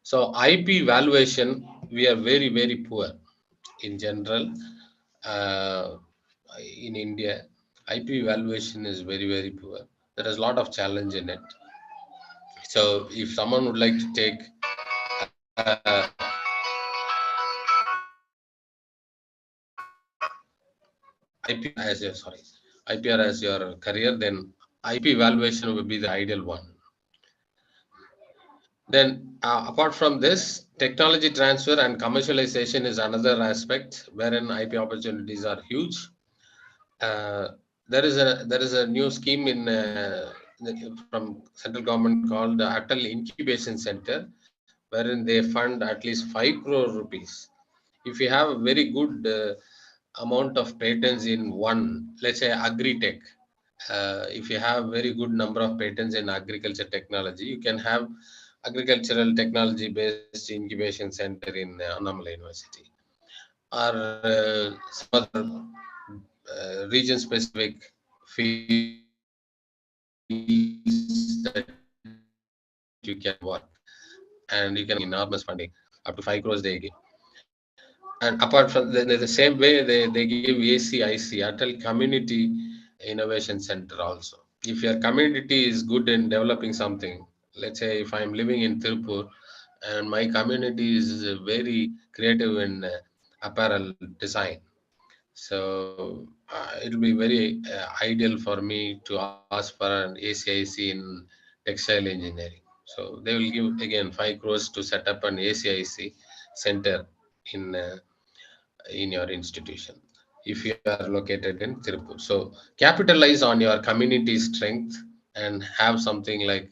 So IP valuation, we are very, very poor in general uh, in India. IP valuation is very, very poor. There is a lot of challenge in it. So if someone would like to take IPR as your career, then IP valuation would be the ideal one. Then, apart from this, technology transfer and commercialization is another aspect wherein IP opportunities are huge. There is a new scheme from central government called the Atal Incubation Center, wherein they fund at least 5 crore rupees. If you have a very good amount of patents in one, let's say agri-tech, if you have very good number of patents in agriculture technology, you can have agricultural technology based incubation center in Annamalai University, or some other region specific fields that you can work, and you can enormous funding, up to 5 crores they give. And apart from the same way, they give ACIC, Atal Community Innovation Center also. If your community is good in developing something, let's say if I'm living in Tirupur and my community is very creative in apparel design, so it'll be very ideal for me to ask for an ACIC in textile engineering. So they will give again 5 crores to set up an ACIC center in uh, in your institution if you are located in Tirupur. So capitalize on your community strength and have something like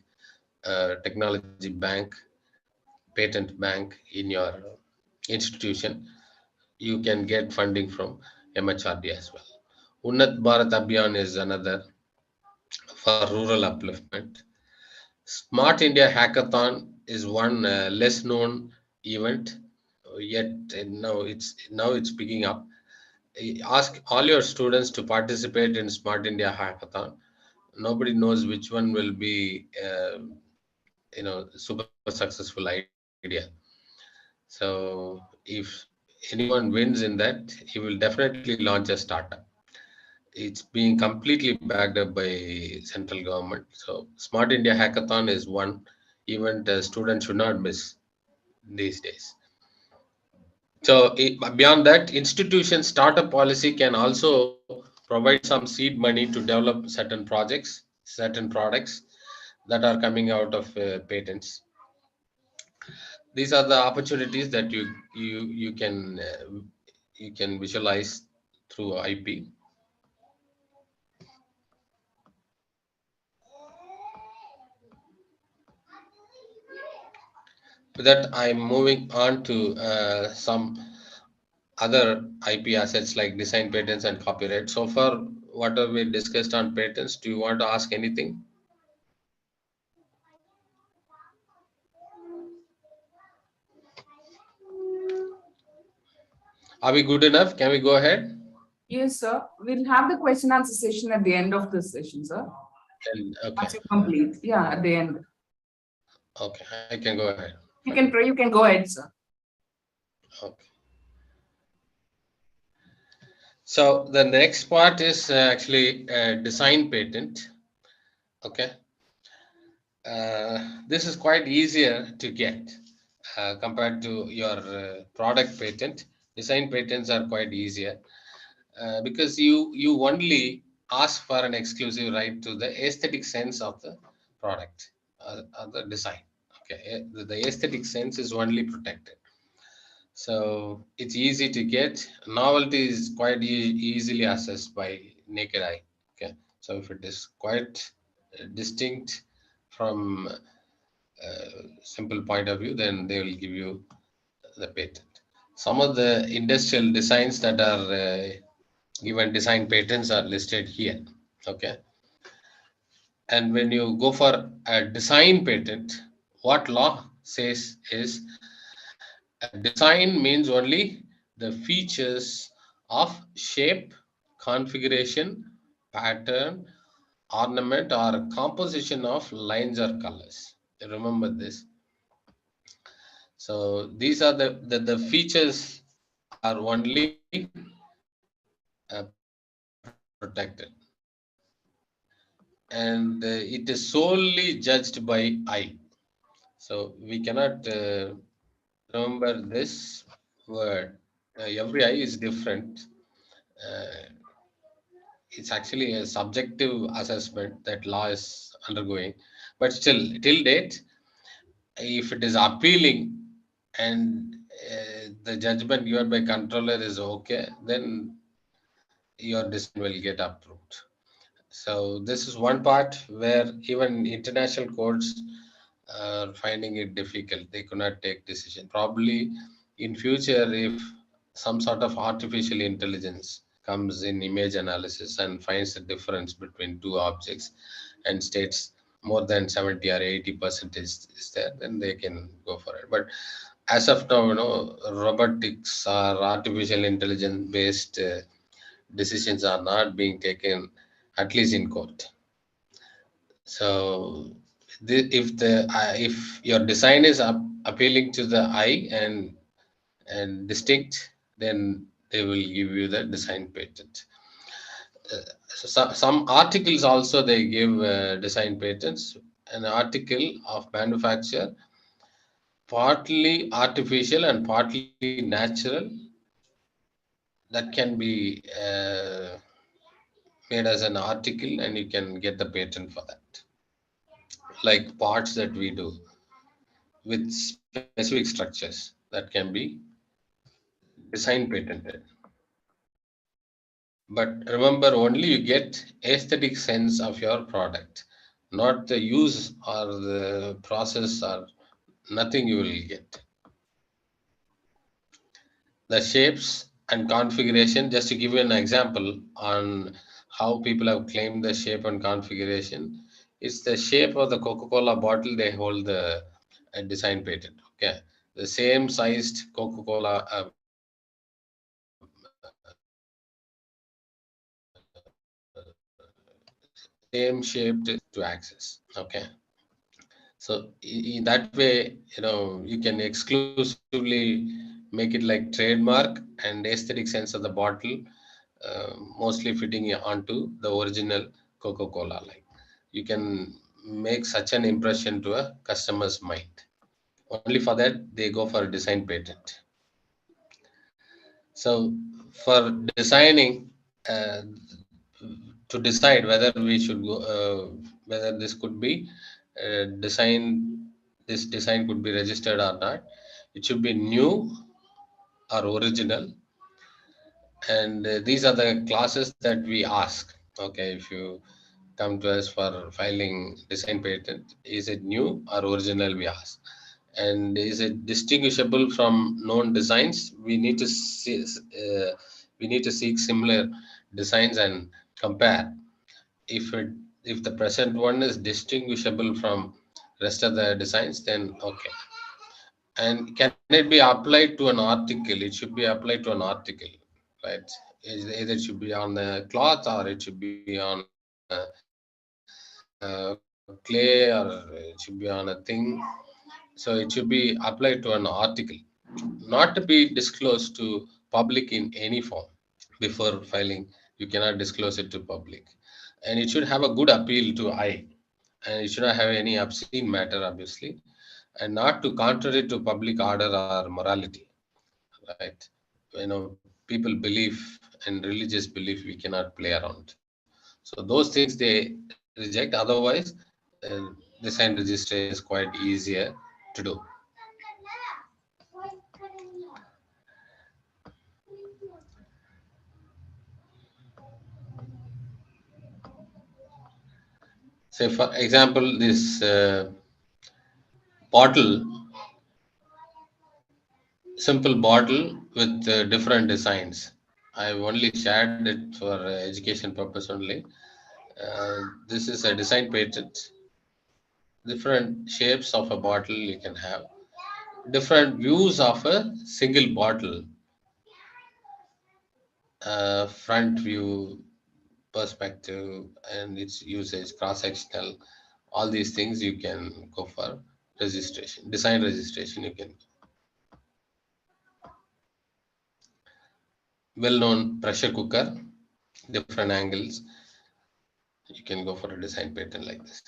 technology bank, patent bank in your institution. You can get funding from MHRD as well. Unnat Bharat Abhiyan is another for rural upliftment. Smart India Hackathon is one less known event, yet now it's picking up. Ask all your students to participate in Smart India Hackathon. Nobody knows which one will be super successful idea. So if anyone wins in that, he will definitely launch a startup. It's being completely backed up by central government. So Smart India Hackathon is one event a student should not miss these days. So beyond that, institution startup policy can also provide some seed money to develop certain projects, certain products that are coming out of patents. These are the opportunities that you can visualize through IP. With that, I'm moving on to some other IP assets like design patents and copyright. So far, what have we discussed on patents? Do you want to ask anything? Are we good enough? Can we go ahead? Yes, sir. We'll have the question answer session at the end of this session, sir. And okay, Once you complete. Yeah, at the end. okay, I can go ahead. You can go ahead, sir. Okay. So the next part is actually a design patent. Okay. This is quite easier to get compared to your product patent. Design patents are quite easier because you only ask for an exclusive right to the aesthetic sense of the product, the design. Okay, the aesthetic sense is only protected. So it's easy to get. Novelty is quite easily assessed by naked eye. Okay, so if it is quite distinct from simple point of view, then they will give you the patent. Some of the industrial designs that are given design patents are listed here. Okay, and when you go for a design patent, what law says is design means only the features of shape, configuration, pattern, ornament, or composition of lines or colors. Remember this. So these are the features are only protected, and it is solely judged by eye. So we cannot remember this word. Every eye is different. Uh, it's actually a subjective assessment that law is undergoing, but still, till date, if it is appealing and the judgment given by controller is okay, then your decision will get approved. So this is one part where even international courts are finding it difficult. They cannot take decision. Probably in future, if some sort of artificial intelligence comes in image analysis and finds the difference between two objects and states more than 70 or 80% is there, then they can go for it. But as of now, robotics or artificial intelligence based decisions are not being taken, at least in court. So if your design is appealing to the eye and distinct, then they will give you the design patent. Some articles also they give design patents. An article of manufacture, partly artificial and partly natural, that can be made as an article, and you can get the patent for that. Like parts that we do with specific structures that can be design patented. But remember, only you get aesthetic sense of your product, not the use or the process or nothing you will get. The shapes and configuration, just to give you an example on how people have claimed the shape and configuration, it's the shape of the Coca-Cola bottle, they hold the design patent. Okay, the same sized Coca-Cola same shaped to access. Okay, so in that way, you can exclusively make it like trademark and aesthetic sense of the bottle, mostly fitting onto the original Coca-Cola. Like you can make such an impression to a customer's mind. Only for that they go for a design patent. So for designing, uh, to decide whether we should go, whether this could be design, this design could be registered or not. It should be new or original, and these are the classes that we ask. Okay, if you come to us for filing design patent, is it new or original, we ask. And is it distinguishable from known designs? We need to see, we need to seek similar designs and compare. If the present one is distinguishable from rest of the designs, then okay. And can it be applied to an article? It should be applied to an article, right? Either it should be on the cloth, or it should be on a clay, or it should be on a thing. So it should be applied to an article, not to be disclosed to public in any form. Before filing, you cannot disclose it to public, and it should have a good appeal to eye, and it should not have any obscene matter, obviously, and not to contrary to public order or morality, right? People believe and religious belief, we cannot play around. So those things they reject. Otherwise, uh, design registration is quite easier to do. Say for example, this bottle, simple bottle with different designs. I've only shared it for education purpose only. This is a design patent. Different shapes of a bottle you can have. Different views of a single bottle. Front view, perspective, and its usage, cross-sectional. All these things you can go for registration. Design registration you can. Well-known pressure cooker, different angles. You can go for a design pattern like this.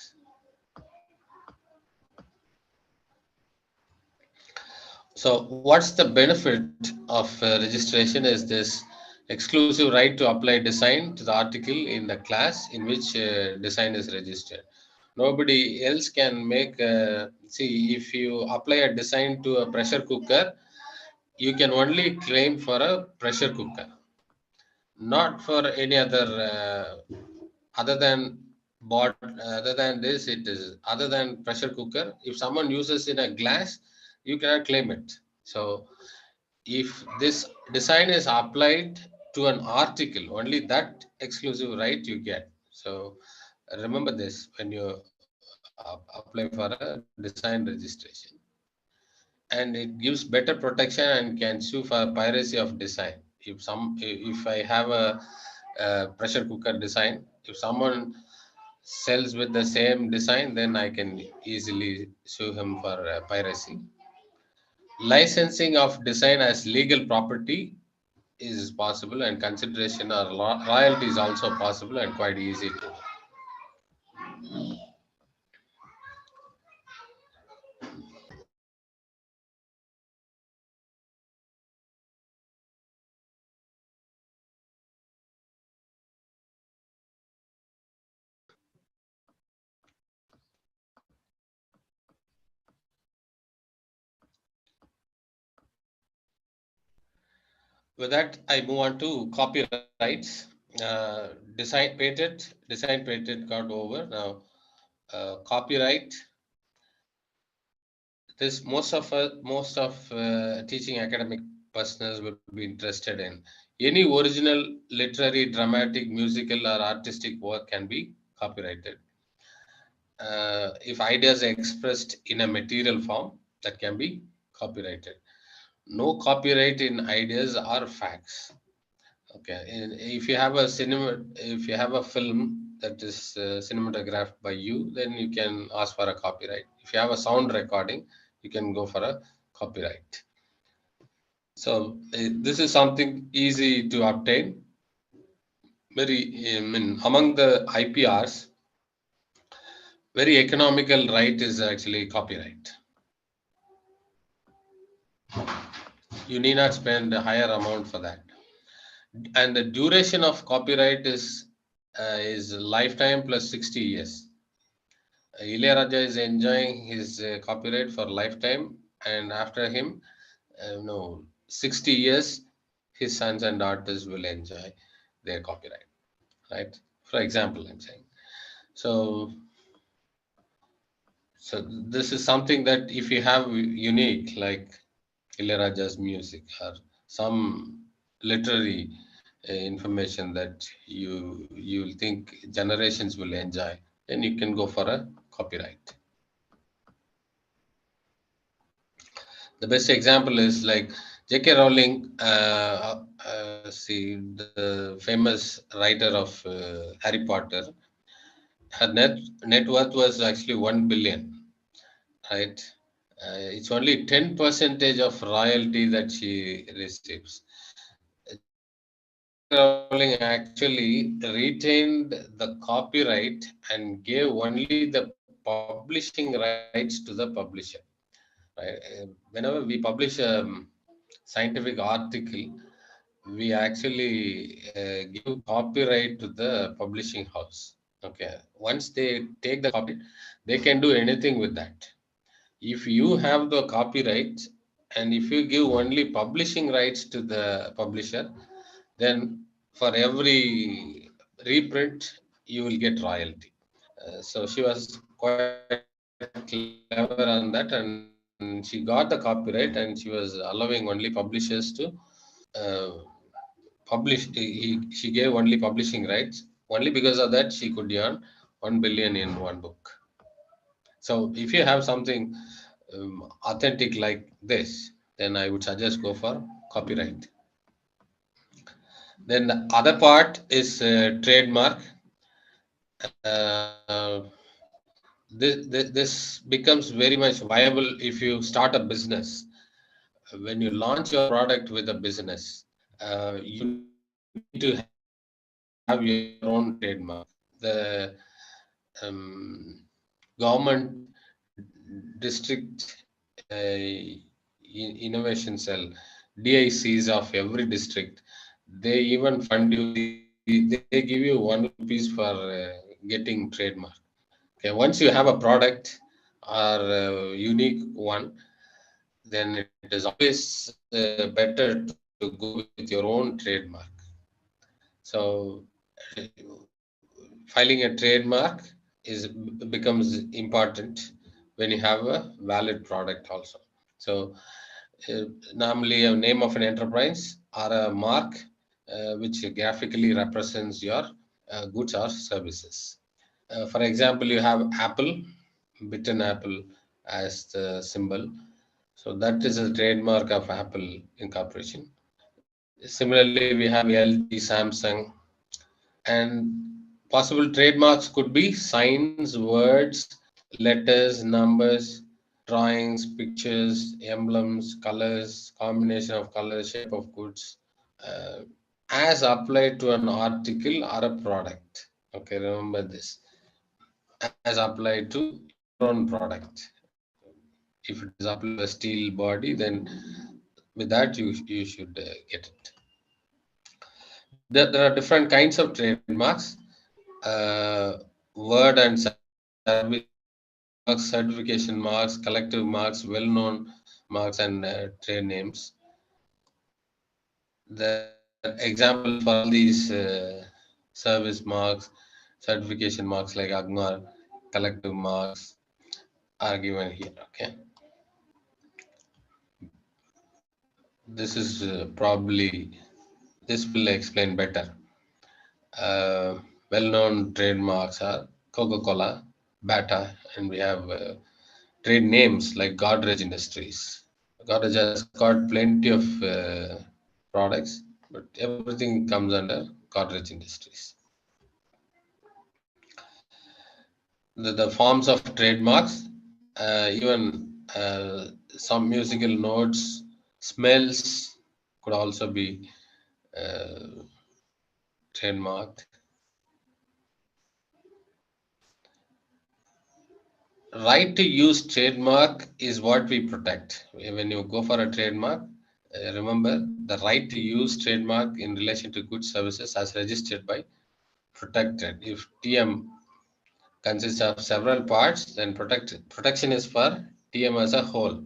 So what's the benefit of registration is this exclusive right to apply design to the article in the class in which design is registered. Nobody else can make, see, if you apply a design to a pressure cooker, you can only claim for a pressure cooker, not for any other, other than other than this, it is other than pressure cooker. If someone uses in a glass, you cannot claim it. So if this design is applied to an article, only that exclusive right you get. So remember this when you apply for a design registration. And it gives better protection and can sue for piracy of design. If I have a pressure cooker design, if someone sells with the same design, then I can easily sue him for piracy. Licensing of design as legal property is possible, and consideration or royalty is also possible and quite easy to. With that, I move on to copyrights. Design patent got over. Now, copyright. This most of teaching academic personnel would be interested in. Any original literary, dramatic, musical, or artistic work can be copyrighted. If ideas are expressed in a material form, that can be copyrighted. No copyright in ideas or facts. Okay, if you have a if you have a film that is cinematographed by you, then you can ask for a copyright. If you have a sound recording, you can go for a copyright. So this is something easy to obtain. Among the IPRs, very economical right is actually copyright. You need not spend a higher amount for that. And the duration of copyright is lifetime plus 60 years. Ilayaraja is enjoying his copyright for lifetime, and after him, 60 years, his sons and daughters will enjoy their copyright, right? For example, I'm saying. So, so this is something that if you have unique, like Ilayaraja's music or some literary information that you will think generations will enjoy, then you can go for a copyright. The best example is like J.K. Rowling, the famous writer of Harry Potter. Her net worth was actually 1 billion, right? It's only 10% of royalty that she receives. J.K. Rowling actually retained the copyright and gave only the publishing rights to the publisher. Right? Whenever we publish a scientific article, we actually give copyright to the publishing house. Okay. Once they take the copyright, they can do anything with that. If you have the copyright and if you give only publishing rights to the publisher, then for every reprint, you will get royalty. So she was quite clever on that, and she got the copyright, and she was allowing only publishers to uh, publish. She gave only publishing rights. Only because of that, she could earn 1 billion in one book. So if you have something authentic like this, then I would suggest go for copyright. Then the other part is trademark. Uh, this becomes very much viable if you start a business. When you launch your product with a business, you need to have your own trademark. The government district innovation cell, DICs of every district, they even fund you. They give you 1 rupees for getting trademark. Okay, once you have a product or a unique one, then it is always better to go with your own trademark. So filing a trademark becomes important when you have a valid product also. So normally a name of an enterprise or a mark which graphically represents your goods or services. For example, you have Apple, bitten apple as the symbol. So that is a trademark of Apple Incorporation. Similarly, we have LG, Samsung, and possible trademarks could be signs, words, letters, numbers, drawings, pictures, emblems, colors, combination of colors, shape of goods, uh, as applied to an article or a product. Okay, remember this. As applied to your own product. If it is applied to a steel body, then with that you should get it. There are different kinds of trademarks. Word and service marks, certification marks, collective marks, well-known marks, and trade names. The example for all these service marks, certification marks like AGMAR, collective marks are given here. Okay, this is this will explain better. Well-known trademarks are Coca-Cola, Bata, and we have trade names like Godrej Industries. Godrej has got plenty of products, but everything comes under Godrej Industries. The forms of trademarks, even some musical notes, smells, could also be trademarked. Right to use trademark is what we protect. When you go for a trademark, remember the right to use trademark in relation to goods services as registered by protected. If TM consists of several parts, then protection is for TM as a whole.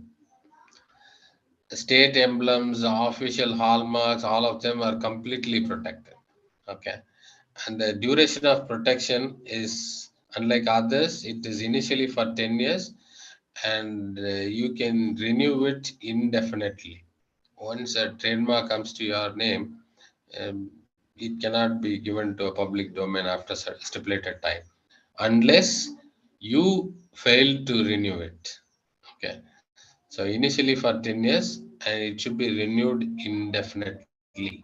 State emblems, official hallmarks, all of them are completely protected. Okay. And the duration of protection is unlike others, it is initially for 10 years and you can renew it indefinitely. Once a trademark comes to your name, it cannot be given to a public domain after stipulated time unless you fail to renew it. Okay. So initially for 10 years and it should be renewed indefinitely.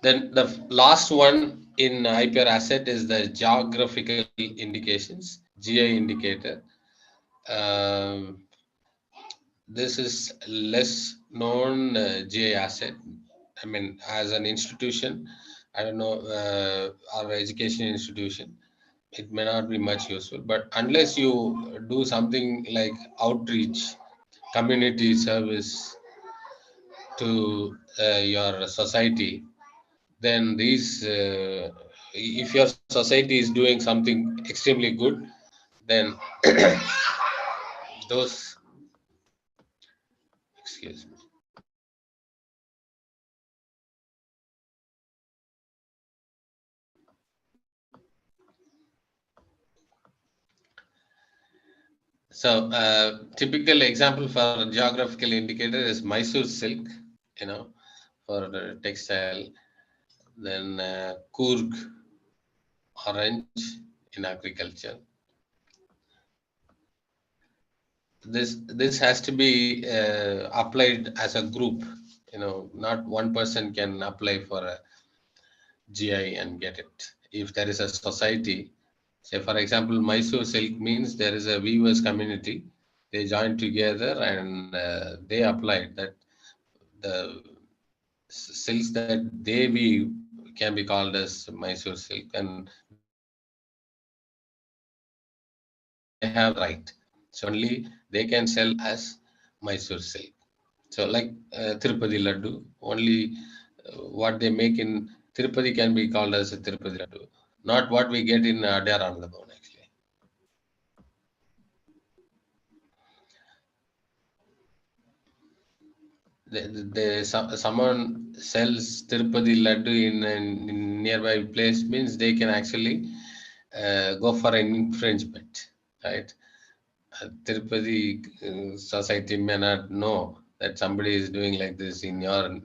Then the last one in IPR asset is the geographical indications, GI indicator. This is less known GI asset. I mean, as an institution, I don't know, our education institution, it may not be much useful. But unless you do something like outreach, community service to your society, then these, if your society is doing something extremely good, then those, excuse me. So, typical example for geographical indicator is Mysore silk, for the textile. Then Coorg orange in agriculture. This has to be applied as a group. Not one person can apply for a GI and get it. If there is a society, say for example, Mysore silk means there is a weavers community. They join together and they applied that the silks that they weave can be called as Mysore silk, and they have right. So only they can sell as Mysore silk. So like Tirupati Laddu, only what they make in Tirupati can be called as a Tirupati Laddu, not what we get in Adyar Anandabhavan actually. Someone sells Tirupati Laddu in nearby place means they can actually go for an infringement, right? Tirupati society may not know that somebody is doing like this in your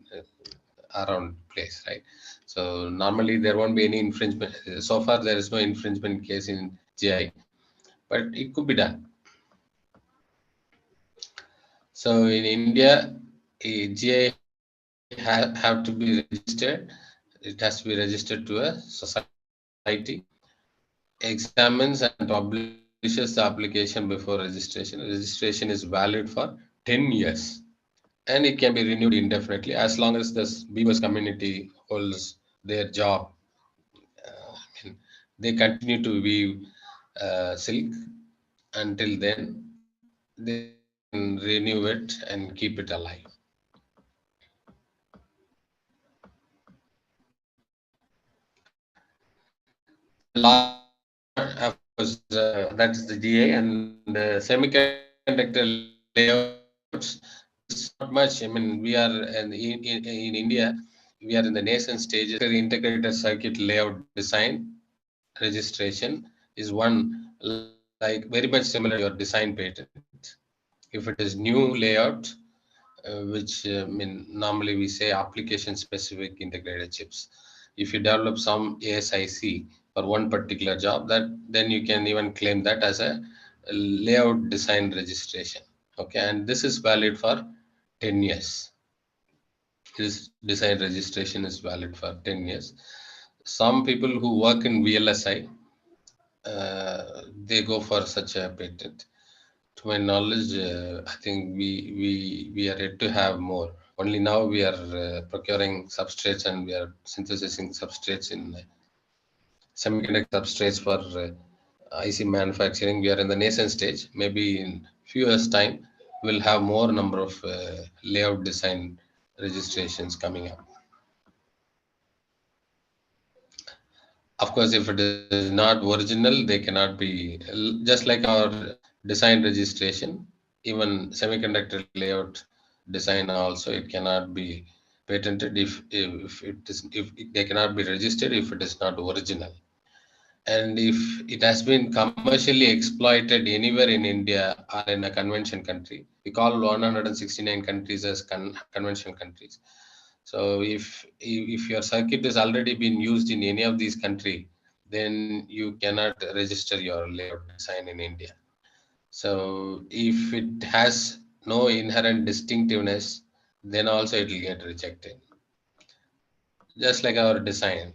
around place, right? So normally there won't be any infringement. So far there is no infringement case in GI, but it could be done. So in India, a GI have to be registered. It has to be registered to a society, examines and publishes the application before registration. Registration is valid for 10 years and it can be renewed indefinitely as long as this weavers community holds their job. They continue to weave silk until then they can renew it and keep it alive. The last one, of course, that is the GA and the semiconductor layouts. This is not much. I mean, we are in India, we are in the nascent stages. The integrated circuit layout design registration is one like very much similar to your design patent. If it is new layout, which normally we say application specific integrated chips. If you develop some ASIC for one particular job, that then you can even claim that as a layout design registration. Okay, and this is valid for 10 years. This design registration is valid for 10 years. Some people who work in VLSI, they go for such a patent. To my knowledge, I think we are yet to have more. Only now we are procuring substrates and we are synthesizing substrates in semiconductor substrates for IC manufacturing. We are in the nascent stage. Maybe in few years' time, we'll have more number of layout design registrations coming up. Of course, if it is not original, they cannot be just like our design registration. Even semiconductor layout design also it cannot be patented if they cannot be registered if it is not original. And if it has been commercially exploited anywhere in India or in a convention country, we call 169 countries as conventional countries. So if your circuit has already been used in any of these country, then you cannot register your layout design in India. So if it has no inherent distinctiveness, then also it will get rejected. Just like our design,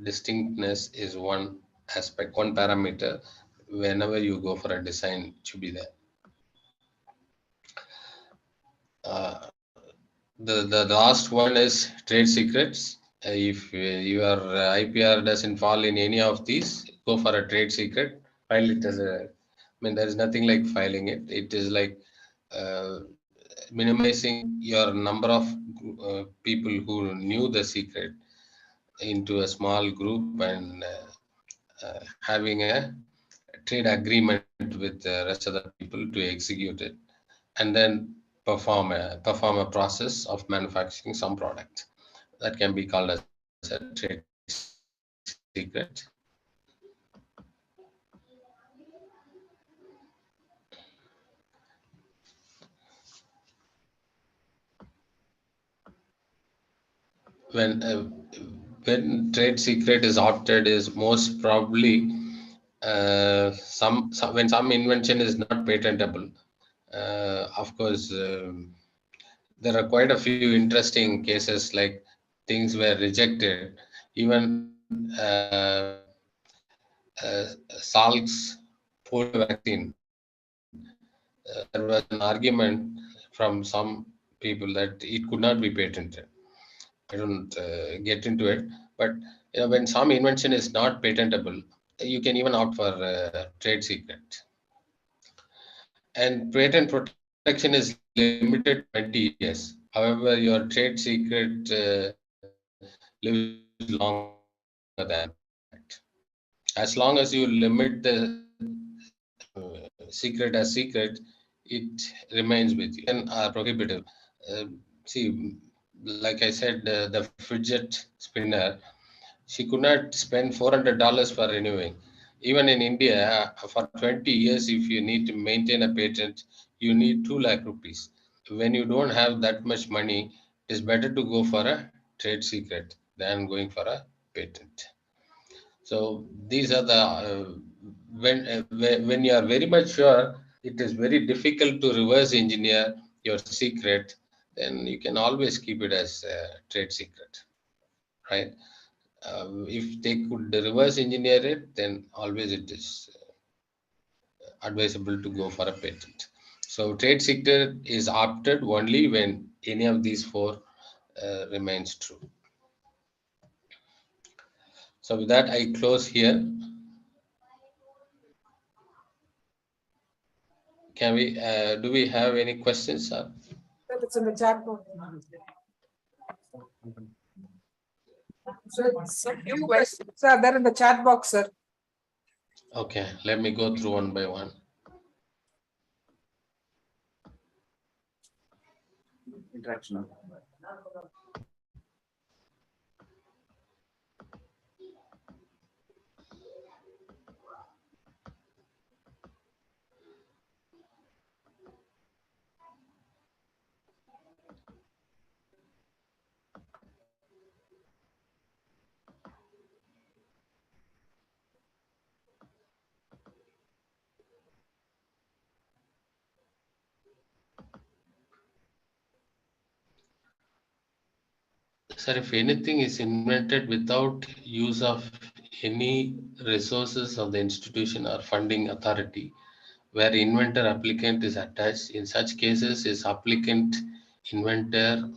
distinctness is one aspect, one parameter. Whenever you go for a design, it should be there. Uh, the last one is trade secrets. If your IPR doesn't fall in any of these, go for a trade secret. File it as a. I mean, there is nothing like filing it. It is like uh, minimizing your number of people who knew the secret into a small group and having a trade agreement with the rest of the people to execute it and then perform a process of manufacturing some product that can be called as a trade secret. when uh, when trade secret is opted is most probably some when some invention is not patentable. Of course, there are quite a few interesting cases like things were rejected. Even Salk's polio vaccine, there was an argument from some people that it could not be patented. I don't get into it, but when some invention is not patentable, you can even opt for trade secret. And patent protection is limited to 20 years. However, your trade secret lives longer than that. As long as you limit the secret as secret, it remains with you. Then are prohibitive. See, like I said, the fidget spinner, she could not spend $400 for renewing. Even in India, for 20 years, if you need to maintain a patent, you need 2 lakh rupees. When you don't have that much money, it's better to go for a trade secret than going for a patent. So these are the when you are very much sure, it is very difficult to reverse engineer your secret. Then you can always keep it as a trade secret, right? If they could reverse engineer it, then always it is advisable to go for a patent. So trade secret is opted only when any of these four remains true. So with that, I close here. Can we? Do we have any questions? It's in the chat box. Sir, few questions. Sir, they're in the chat box, sir. Okay, let me go through one by one. Interaction. Sir, if anything is invented without use of any resources of the institution or funding authority, where inventor applicant is attached. In such cases, is applicant inventor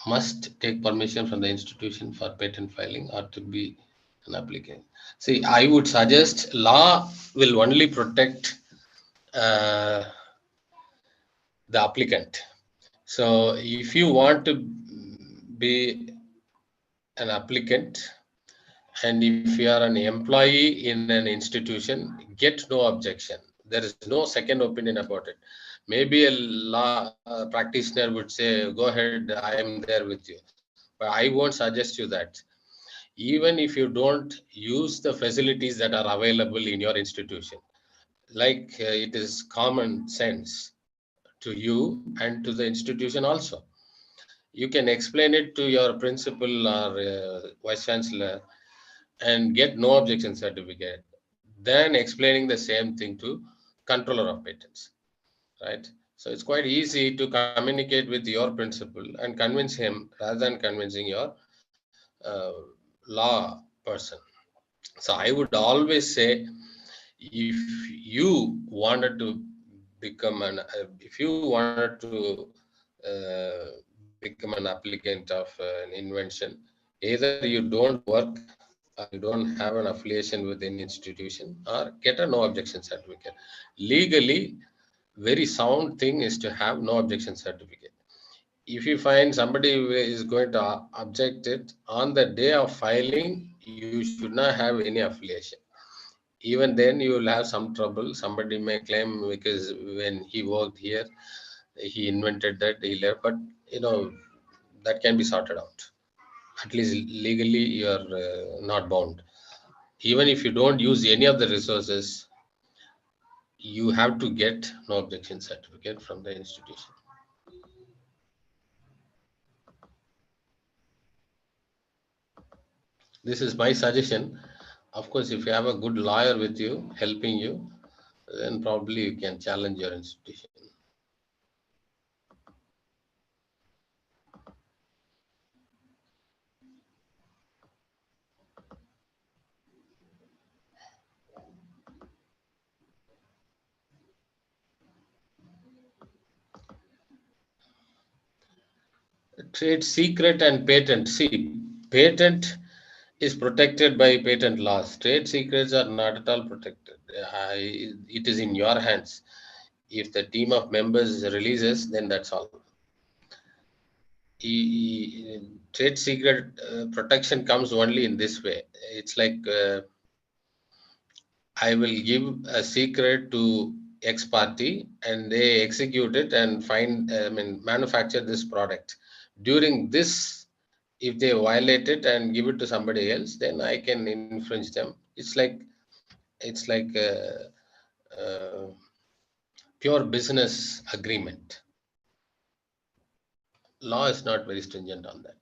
must take permission from the institution for patent filing or to be an applicant. See, I would suggest law will only protect the applicant. So if you want to be an applicant and if you are an employee in an institution, get no objection. There is no second opinion about it. Maybe a law practitioner would say, go ahead, I am there with you. But I won't suggest you that. Even if you don't use the facilities that are available in your institution, like it is common sense to you and to the institution also. You can explain it to your principal or vice chancellor and get no objection certificate, then explaining the same thing to controller of patents, right? So it's quite easy to communicate with your principal and convince him rather than convincing your law person. So I would always say, if you wanted to become an, if you wanted to become an applicant of an invention, either you don't work or you don't have an affiliation with any institution or get a no objection certificate. Legally, very sound thing is to have no objection certificate. If you find somebody is going to object it on the day of filing, you should not have any affiliation. Even then you will have some trouble. Somebody may claim because when he worked here, he invented that, he left, but that can be sorted out. At least legally you are not bound. Even if you don't use any of the resources, you have to get no objection certificate from the institution. This is my suggestion. Of course, if you have a good lawyer with you, helping you, then probably you can challenge your institution. Trade secret and patent. See, patent is protected by patent laws. Trade secrets are not at all protected. It is in your hands. If the team of members releases, then that's all. Trade secret protection comes only in this way. It's like I will give a secret to X party and they execute it and manufacture this product. During this, if they violate it and give it to somebody else, then I can infringe them. It's like pure business agreement. Law is not very stringent on that.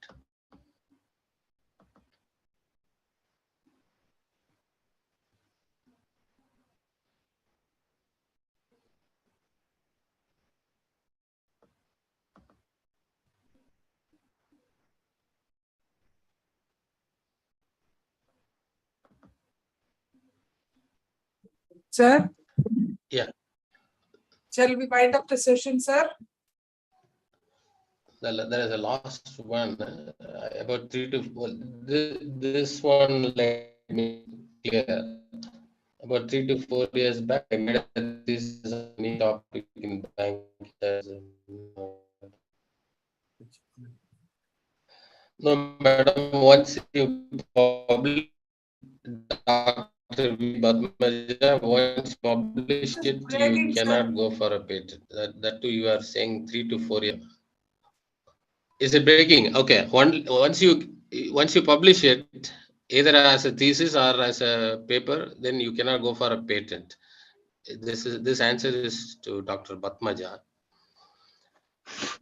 Sir? Yeah. Shall we wind up the session, sir? There is a last one about 3 to 4. This one, let me clear. About 3 to 4 years back, I made a thesis on any topic in bank. No, madam, once you publish, Dr. Badmaja, once published it, you cannot go for a patent. That too, you are saying 3 to 4 years. Is it breaking? Okay. Once you publish it, either as a thesis or as a paper, then you cannot go for a patent. This answer is to Dr. Batmaja.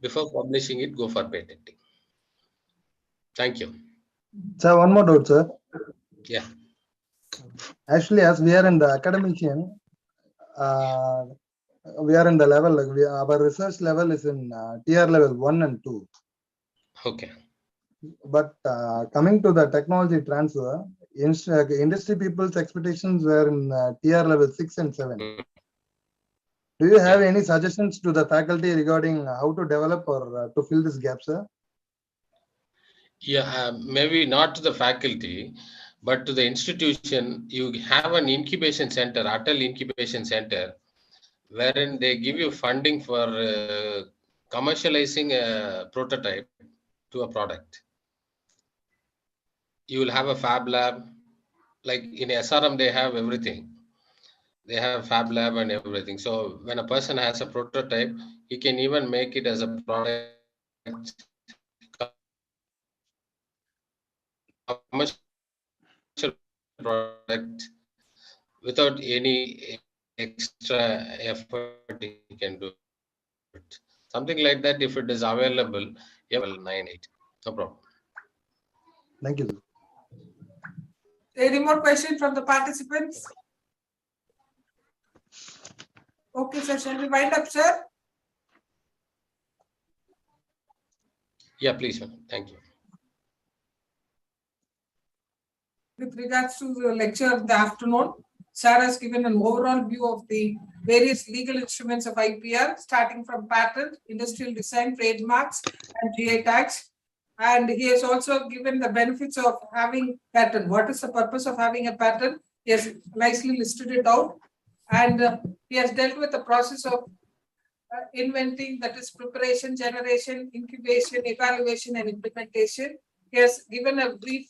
Before publishing it, go for patenting. Thank you. Sir, one more doubt, sir. Yeah. Actually, as we are in the academician, we are in the level, like our research level is in tier level 1 and 2. Okay. But coming to the technology transfer, industry people's expectations were in TR level 6 and 7. Do you have any suggestions to the faculty regarding how to develop or to fill this gap, sir? Yeah, maybe not to the faculty, but to the institution. You have an incubation center, Atal Incubation Center, wherein they give you funding for commercializing a prototype to a product. You will have a fab lab, like in SRM, they have everything. They have fab lab and everything. So when a person has a prototype, he can even make it as a product, commercial product, without any extra effort. He can do it. Something like that. If it is available, yeah, well, 9-8, no problem. Thank you. Any more questions from the participants? Okay, sir. Shall we wind up, sir? Yeah, please, madam. Thank you. With regards to the lecture of the afternoon, Sir has given an overall view of the various legal instruments of IPR, starting from patent, industrial design, trademarks, and GI tags. And he has also given the benefits of having patent. What is the purpose of having a patent? He has nicely listed it out. And he has dealt with the process of inventing, that is preparation, generation, incubation, evaluation, and implementation. He has given a brief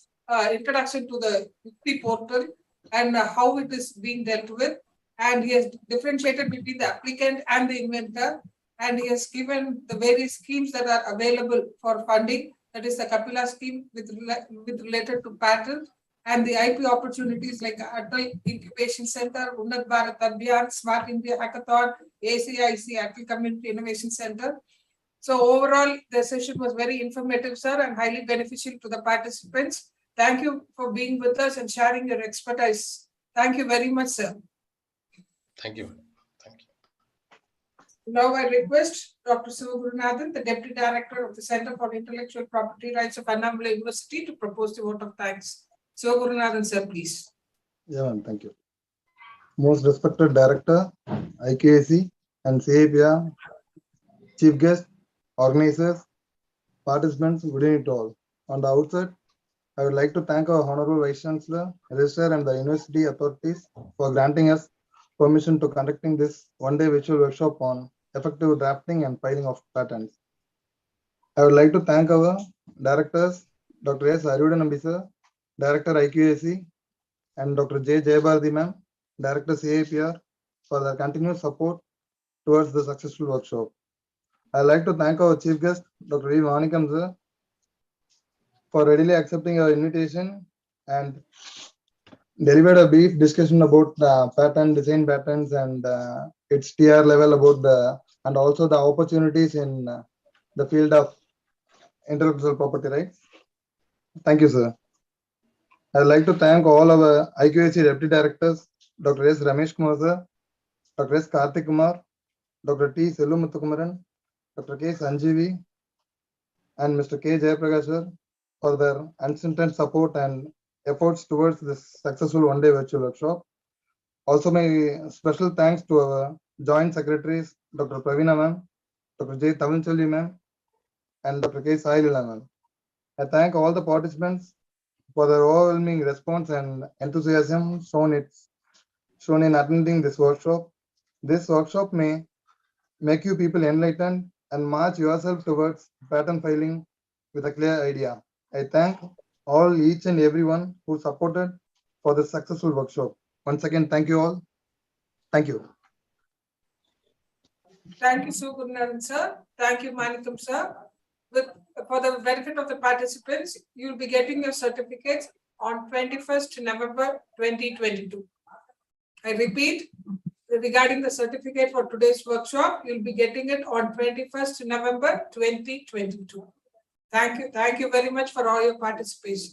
introduction to the UPI portal and how it is being dealt with. And he has differentiated between the applicant and the inventor. And he has given the various schemes that are available for funding. That is the Kapila scheme with related to patent, and the IP opportunities like Atal Incubation Center, Unnat Bharat Abhiyan, Smart India Hackathon, ACIC, Atal Community Innovation Center. So overall, the session was very informative, sir, and highly beneficial to the participants. Thank you for being with us and sharing your expertise. Thank you very much, sir. Thank you. Thank you. Now I request Dr. Sivagurunathan, the Deputy Director of the Center for Intellectual Property Rights of Annamalai University, to propose the vote of thanks. Sivagurunathan, sir, please. Yeah, ma'am, thank you. Most respected Director, IQAC and CAPR, Chief Guest, organizers, participants, good evening to all. On the outset, I would like to thank our Honorable Vice Chancellor, Registrar, and the University authorities for granting us permission to conducting this one-day virtual workshop on effective drafting and filing of patents. I would like to thank our directors, Dr. S. Arudanambi sir, Director IQAC, and Dr. J. Jayabharati ma'am, Director CAPR, for their continued support towards the successful workshop. I would like to thank our Chief Guest, Dr. V. Manikam sir, for readily accepting our invitation and delivered a brief discussion about patent, design patents, and its TR level about the, and also the opportunities in the field of intellectual property rights. Thank you, sir. I would like to thank all our IQAC Deputy Directors, Dr. S. Ramesh Kumar sir, Dr. S. Karthik Kumar, Dr. T. Selumuthukumaran, Dr. K. Sanjeevi, and Mr. K. Jayaprakash sir, for their unstinted support and efforts towards this successful one-day virtual workshop. Also, my special thanks to our Joint Secretaries, Dr. Pravina ma'am, Dr. J. Tavinchalli ma'am, and Dr. K. Sai Lila ma'am. I thank all the participants for their overwhelming response and enthusiasm shown in attending this workshop. This workshop may make you people enlightened and march yourself towards patent filing with a clear idea. I thank each and everyone who supported for this successful workshop. Once again, thank you all. Thank you. Thank you, Sivagurunathan sir. Thank you, Manikam sir. For the benefit of the participants, you will be getting your certificates on 21st November 2022. I repeat, regarding the certificate for today's workshop, you'll be getting it on 21st November 2022. Thank you. Thank you very much for all your participation.